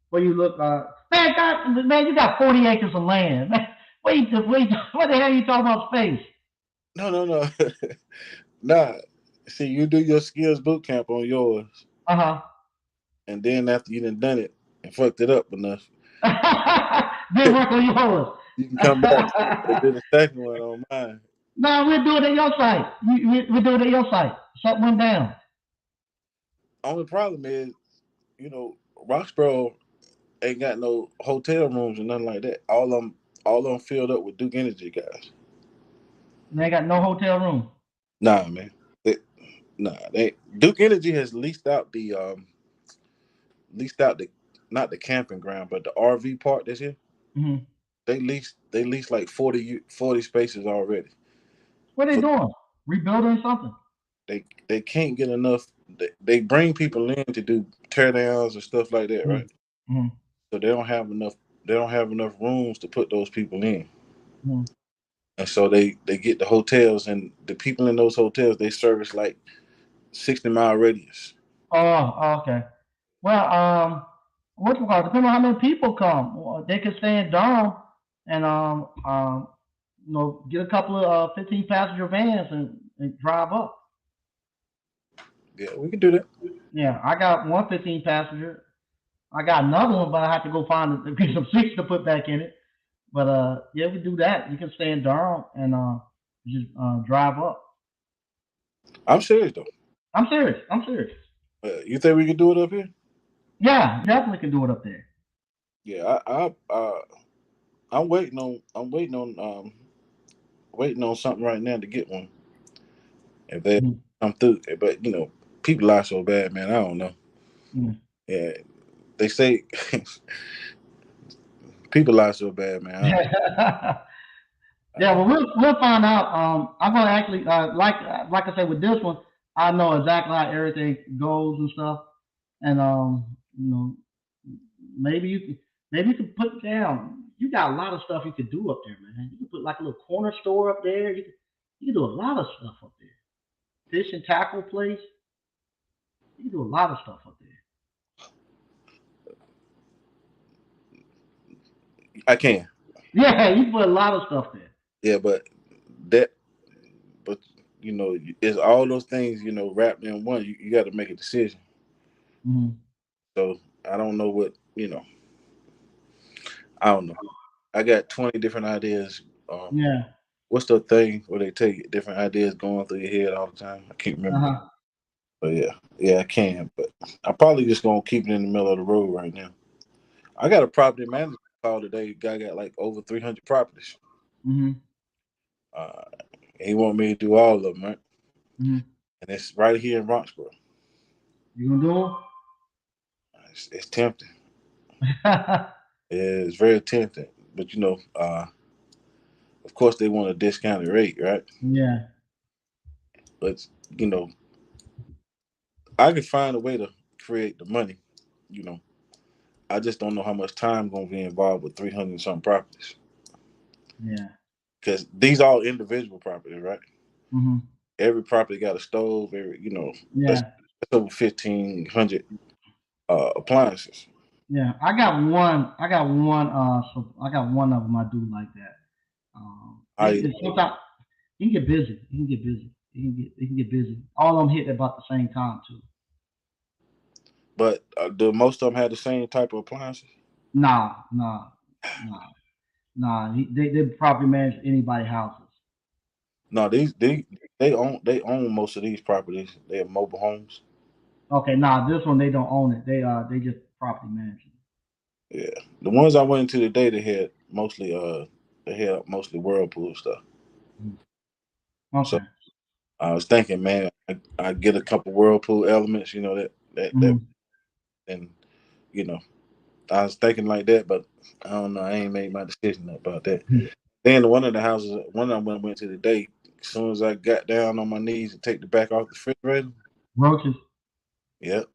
Where you look, man, you got 40 acres of land. Man, wait, what the hell are you talking about space? No, no. Nah. see, you do your skills boot camp on yours, Uh and then after you done it and fucked it up enough, huh. Then work on yours. you can come back and do the second one on mine. No, we'll do it at your site. We'll do it at your site. Something went down. Only problem is, you know, Roxborough ain't got no hotel rooms or nothing like that. All of them filled up with Duke Energy guys. They ain't got no hotel room. Nah, man. They, nah, they Duke Energy has leased out the not the camping ground, but the RV park that's here. Mm-hmm. They leased like 40 spaces already. What they For doing? Rebuilding something? they can't get enough. They bring people in to do tear downs and stuff like that, right? Mm-hmm. So they don't have enough. They don't have enough rooms to put those people in, Mm-hmm. and so they get the hotels, and the people in those hotels they service like 60-mile radius. Oh, okay. Well, what you call it? Depending on how many people come, they can stay in Durham and get a couple of 15 passenger vans and drive up. Yeah, we can do that. Yeah, I got one 15 passenger. I got another one, but I have to go find get some seats to put back in it. But yeah, we do that. You can stay in Durham and just drive up. I'm serious though. I'm serious. I'm serious. You think we can do it up here? Yeah, you definitely can do it up there. Yeah, I'm waiting on something right now to get one. If they Mm-hmm. come through, but people lie so bad, man. I don't know. Mm-hmm. Yeah, they say people lie so bad, man. Yeah, I well, we'll find out. I'm gonna actually like I said with this one, I know exactly how everything goes and stuff, and maybe you can maybe you can put down. You got a lot of stuff you could do up there, man. You can put like a little corner store up there. You can do a lot of stuff up there. Fish and tackle place. You can do a lot of stuff up there. I can. Yeah, you can put a lot of stuff there. Yeah, that, but it's all those things wrapped in one. You got to make a decision. Hmm. So I don't know what. I don't know. I got 20 different ideas. Yeah. What's the thing where they take different ideas going through your head all the time? I can't Uh remember. huh. But yeah, I can. But I'm probably just gonna keep it in the middle of the road right now. I got a property manager call today. Guy got like over 300 properties. Hmm. Uh, he want me to do all of them, right? Hmm. And it's right here in Roxborough. You gonna do It's tempting. it? It's very tempting. But of course, they want a discounted rate, right? Yeah. But you know, I can find a way to create the money. You know, I just don't know how much time gonna be involved with 300 and some properties Yeah. because these all individual properties, right? Hmm. Every property got a stove. That's, Yeah. that's over 1,500 appliances. Yeah. I got one. I got one. So I got one of them. I do like that. I Sometimes he can get busy. He can get busy. He can get busy. All of them hit at about the same time too. but do most of them have the same type of appliances? Nah, nah, nah, nah. They probably manage anybody houses. No, they own most of these properties. They have mobile homes. Okay, nah. This one they don't own it. They just property managing. Yeah, the ones I went into today, they had mostly Whirlpool stuff. Mhm. So Okay. I was thinking, man, I get a couple Whirlpool elements, that, Hmm. and you know, I was thinking like that, but I don't know. I ain't made my decision about that. Then one of them went to today. As soon as I got down on my knees to take the back off the refrigerator, Roaches. yep,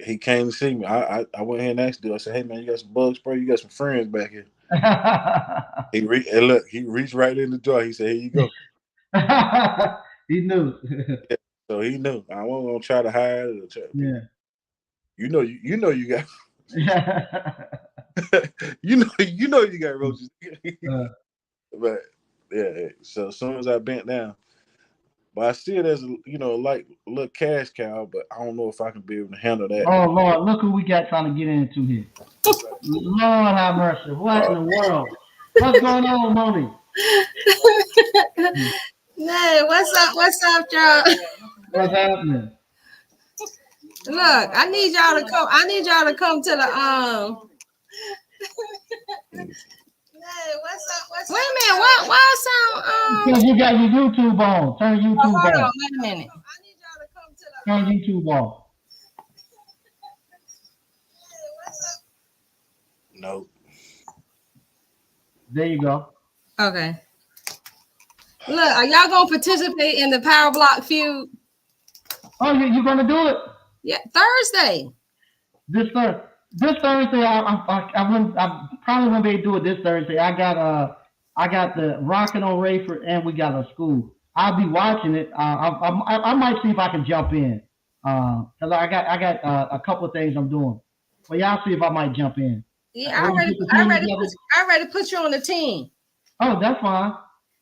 he came to see me. I went here and asked him. I said, "Hey man, you got some bug spray? You got some friends back here?" And look, he reached right in the drawer. He said, "Here you go." He knew. Yeah. So he knew. I wasn't gonna try to hide it or try. Yeah. You got you got roaches. Uh, But yeah. So as soon as I bent down. But I see it as like a little cash cow. But I don't know if I can be able to handle that. Oh Lord, look who we got trying to get into here. Lord have mercy. What in the world? What's going on, Moni? Hey, what's up? What's up, y'all? What's happening? Look, I need y'all to come. I need y'all to come to the Hey, what's up? Wait a minute. Why sound Because you got your YouTube on. Turn YouTube hold on. on. Wait a minute. I need y'all to come to the Turn YouTube on. Hey, what's up? No. There you go. Okay. Look, are y'all gonna participate in the Power Block feud? Oh, you're gonna do it? Yeah, Thursday. This Thursday, I probably won't be able to do it this Thursday. I got the Rockin' on Rayford, and we got a school. I'll be watching it. I might see if I can jump in. Cause I got a couple of things I'm doing. But y'all see if I might jump in. Yeah, I already put you on the team. Oh, that's fine.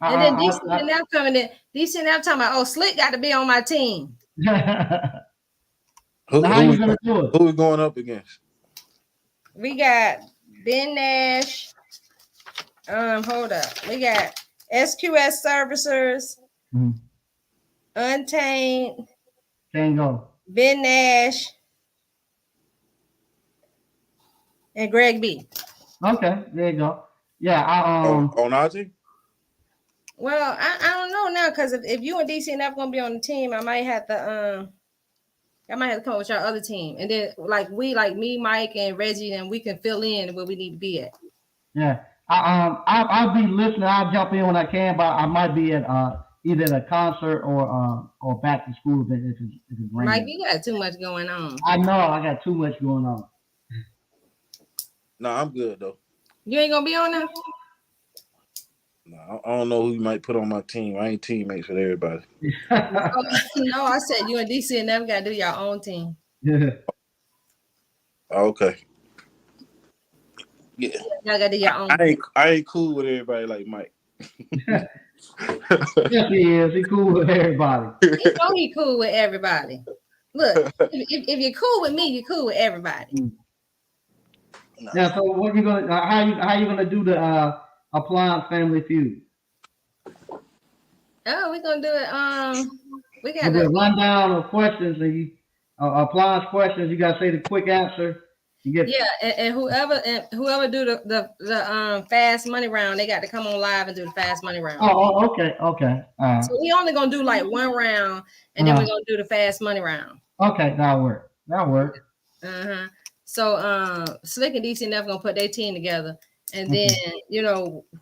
And then DC and them coming in. DC and them talking about, oh, Slick got to be on my team. Who you gonna do it? Who we going up against? We got Ben Nash. Hold up. We got SQS Servicers, Untamed, Tango, Ben Nash, and Greg B. Okay, there you go. Yeah, on Aji? Well, I don't know now, because if you and DC and F gonna be on the team, I might have to come up with your other team, and then like me, Mike, and Reggie, and we can fill in where we need to be at. Yeah, I'll be listening. I'll jump in when I can, but I might be at either at a concert or back to school if it's raining. Mike, you got too much going on. I know I got too much going on. No, I'm good though. You ain't gonna be on there? No, I don't know who you might put on my team. I ain't teammates with everybody. No, I said you and DC and them gotta do your own team. Yeah. Okay. Yeah. Y'all gotta do your own. I ain't cool with everybody like Mike. Yes, he is. He cool with everybody. You know he cool with everybody. Look, if you're cool with me, you're cool with everybody. No. Yeah. So what you gonna? How you gonna do the Appliance Family Feud? Oh, we're gonna do it. We got a rundown of questions, and you Appliance questions. You gotta say the quick answer. You get and whoever do the fast money round, they got to come on live and do the fast money round. Oh, okay. So we only gonna do like one round, and then we're gonna do the fast money round. Okay, that'll work. So Slick and DC never gonna put their team together, and then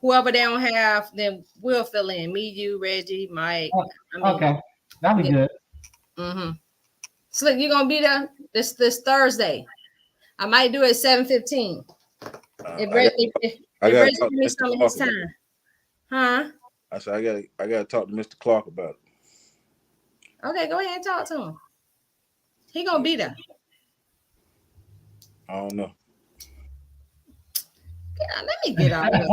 whoever they don't have, then we'll fill in. Me, you, Reggie, Mike. Okay, that'll be good. Slick, you gonna be there this Thursday? I might do it 7:15. If Reggie give me some of his time, huh? I said I gotta talk to Mr. Clark about it. Okay, go ahead and talk to him. He gonna be there. I don't know. Yeah, let me get out here.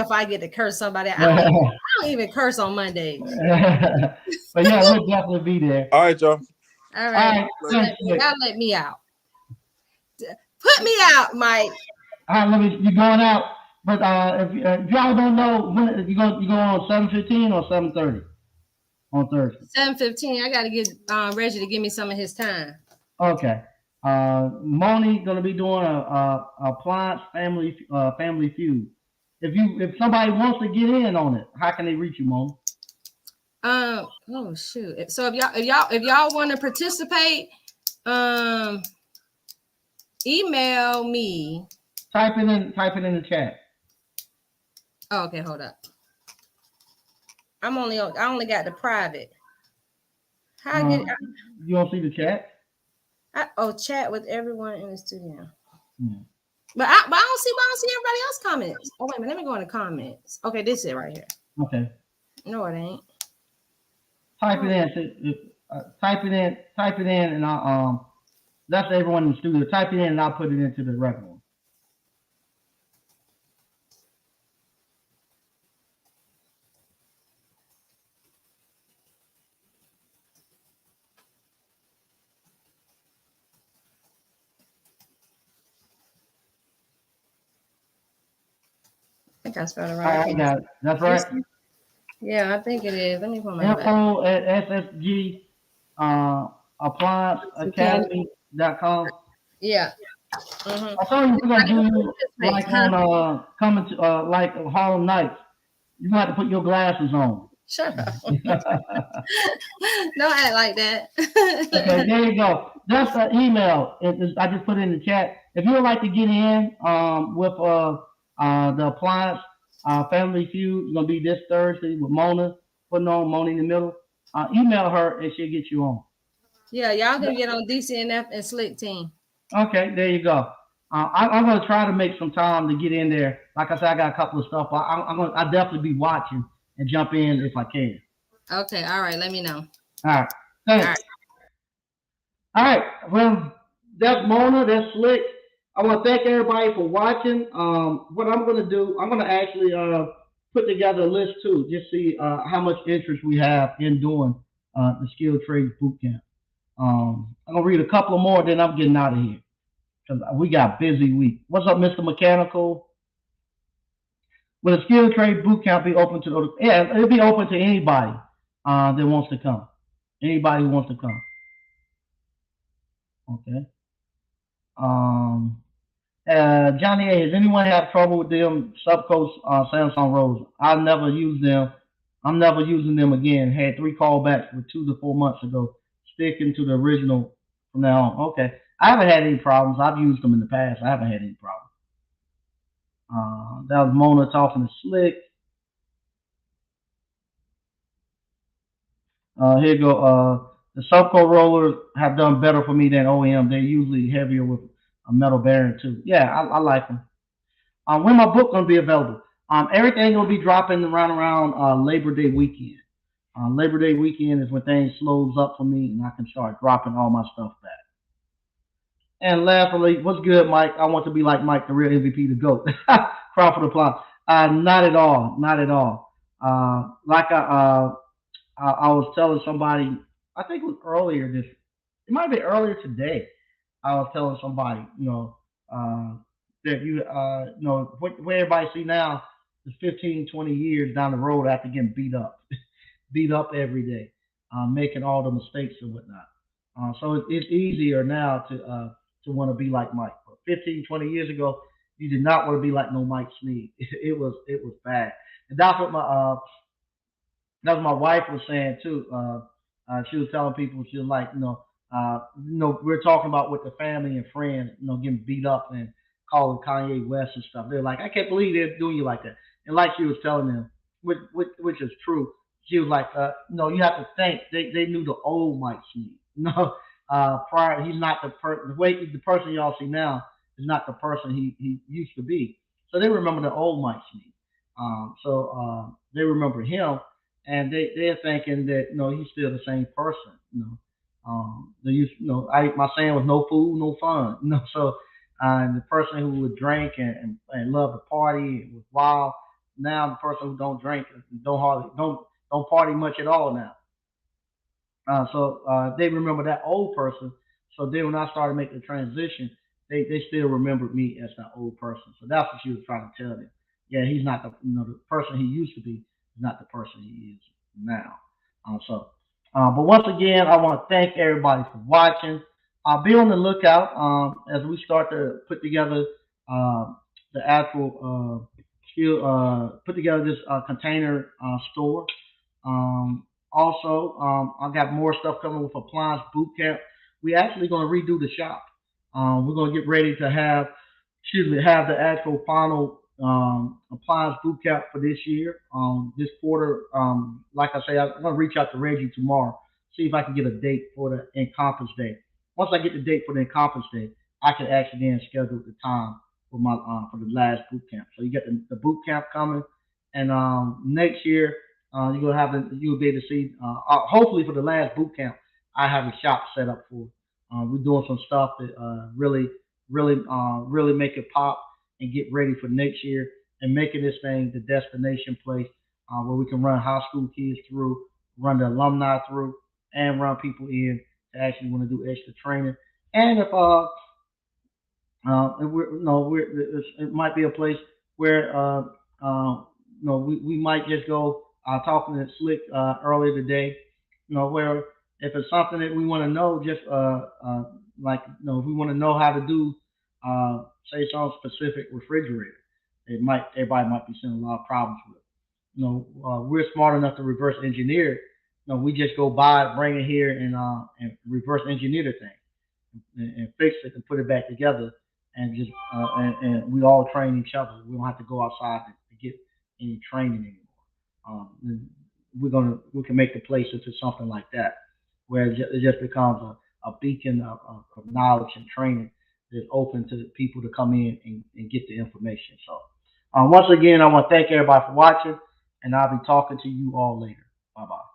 If I get to curse somebody, I don't even curse on Mondays. But yeah, we'll definitely be there. All right, y'all. All right. Y'all let me out. Put me out, Mike. All right, you going out. But if y'all don't know, when you go on 7:15 or 7:30 on Thursday? 7:15. I got to get Reggie to give me some of his time. Okay. Moni gonna be doing a Appliance Family Feud. If somebody wants to get in on it, how can they reach you, Moni? Oh shoot. So if y'all want to participate, email me. Type it in the chat. Oh, okay, hold up. I only got the private. You don't see the chat? Chat with everyone in the studio. But I don't see everybody else comments. Oh wait a minute, let me go in the comments. Okay, this is it right here. Okay. No, it ain't. Type it in, and that's everyone in the studio. Type it in, and I'll put it into the regular one. think I spelled it right. I got it. That's right. Yeah, I think it is. Let me put my glass. Info at SSG Appliance Academy.com. Yeah. Mm-hmm. I told you we're gonna do you like Huh? on coming to like Harlem Nights. You gonna have to put your glasses on. Shut up. Don't act like that. Okay, there you go. That's the email. I just put it in the chat. If you would like to get in with the appliance family feud, it's gonna be this Thursday with Mona. Putting on Mona in the middle. Email her and she'll get you on. Yeah, y'all can get on DCNF and Slick Team. Okay, there you go. I'm gonna try to make some time to get in there. Like I said, I got a couple of stuff. I'll definitely be watching and jump in if I can. Okay, all right. Let me know. All right, All thanks. right. All right, well, that's Mona. That's Slick. I want to thank everybody for watching. What I'm gonna do, I'm gonna actually put together a list too, just see how much interest we have in doing the skilled trades boot camp. I'm gonna read a couple more, then I'm getting out of here because we got a busy week. What's up, Mr. Mechanical? Will a skilled trade boot camp be open to? Yeah, it'll be open to anybody that wants to come. Anybody who wants to come. Okay. Um, Johnny A, has anyone had trouble with them Subcoast Samsung Rose? I never used them. I'm never using them again. Had 3 callbacks with 2 to 4 months ago. Sticking to the original from now on. Okay. I haven't had any problems. I've used them in the past. I haven't had any problems. That was Mona talking to Slick. Here you go. The Subco rollers have done better for me than OEM. They're usually heavier with a metal bearing too. Yeah, I like them. When my book gonna be available? Everything gonna be dropping around Labor Day weekend. Labor Day weekend is when things slows up for me and I can start dropping all my stuff back. And lastly, what's good, Mike? I want to be like Mike, the real MVP, the GOAT. Crawford applause. Not at all. Not at all. Like I was telling somebody, I think it was earlier this, it might be earlier today. I was telling somebody, that what everybody see now is 15, 20 years down the road after getting beat up, beat up every day, making all the mistakes and whatnot. So it's easier now to want to be like Mike. But 15, 20 years ago, you did not want to be like no Mike Sneed. It was bad, and that's what my wife was saying too. She was telling people she was like, we're talking about with the family and friends, getting beat up and calling Kanye West and stuff. They're like, I can't believe they're doing you like that. And like she was telling them, which is true. She was like, no, you have to think they knew the old Mike Sneed. No, prior he's not the person. The person y'all see now is not the person he used to be. So they remember the old Mike Sneed. So they remember him, and they're thinking that he's still the same person. They used, my saying was no food, no fun. So and the person who would drink and love to party and was wild. Now the person who don't drink don't hardly don't party much at all now. So they remember that old person. So then when I started making the transition, they still remembered me as that old person. So that's what she was trying to tell them. Yeah, he's not the person he used to be. He's not the person he is now. But once again, I want to thank everybody for watching. Be on the lookout as we start to put together the actual put together this container store. Also, I got more stuff coming with Appliance Bootcamp. We actually going to redo the shop. We're going to get ready to have the actual final Appliance Bootcamp for this year. This quarter, like I say, I'm going to reach out to Reggie tomorrow, see if I can get a date for the Encompass Day. Once I get the date for the Encompass Day, I can actually then schedule the time for the last boot camp. So you get the boot camp coming, and next year you'll be able to see. Hopefully for the last boot camp, I have a shop set up for. We're doing some stuff that really make it pop and get ready for next year and making this thing the destination place where we can run high school kids through, run the alumni through, and run people in that actually want to do extra training. And if it might be a place where We might just go talking to Slick earlier today. Where if it's something that we want to know, just if we want to know how to do, say, some specific refrigerator, everybody might be seeing a lot of problems with. We're smart enough to reverse engineer it. We just go buy it, bring it here, and reverse engineer the thing and fix it and put it back together, and just we all train each other. We don't have to go outside to get any training anymore. We can make the place into something like that, where it just becomes a beacon of knowledge and training that's open to the people to come in and get the information. So once again, I want to thank everybody for watching, and I'll be talking to you all later. Bye bye.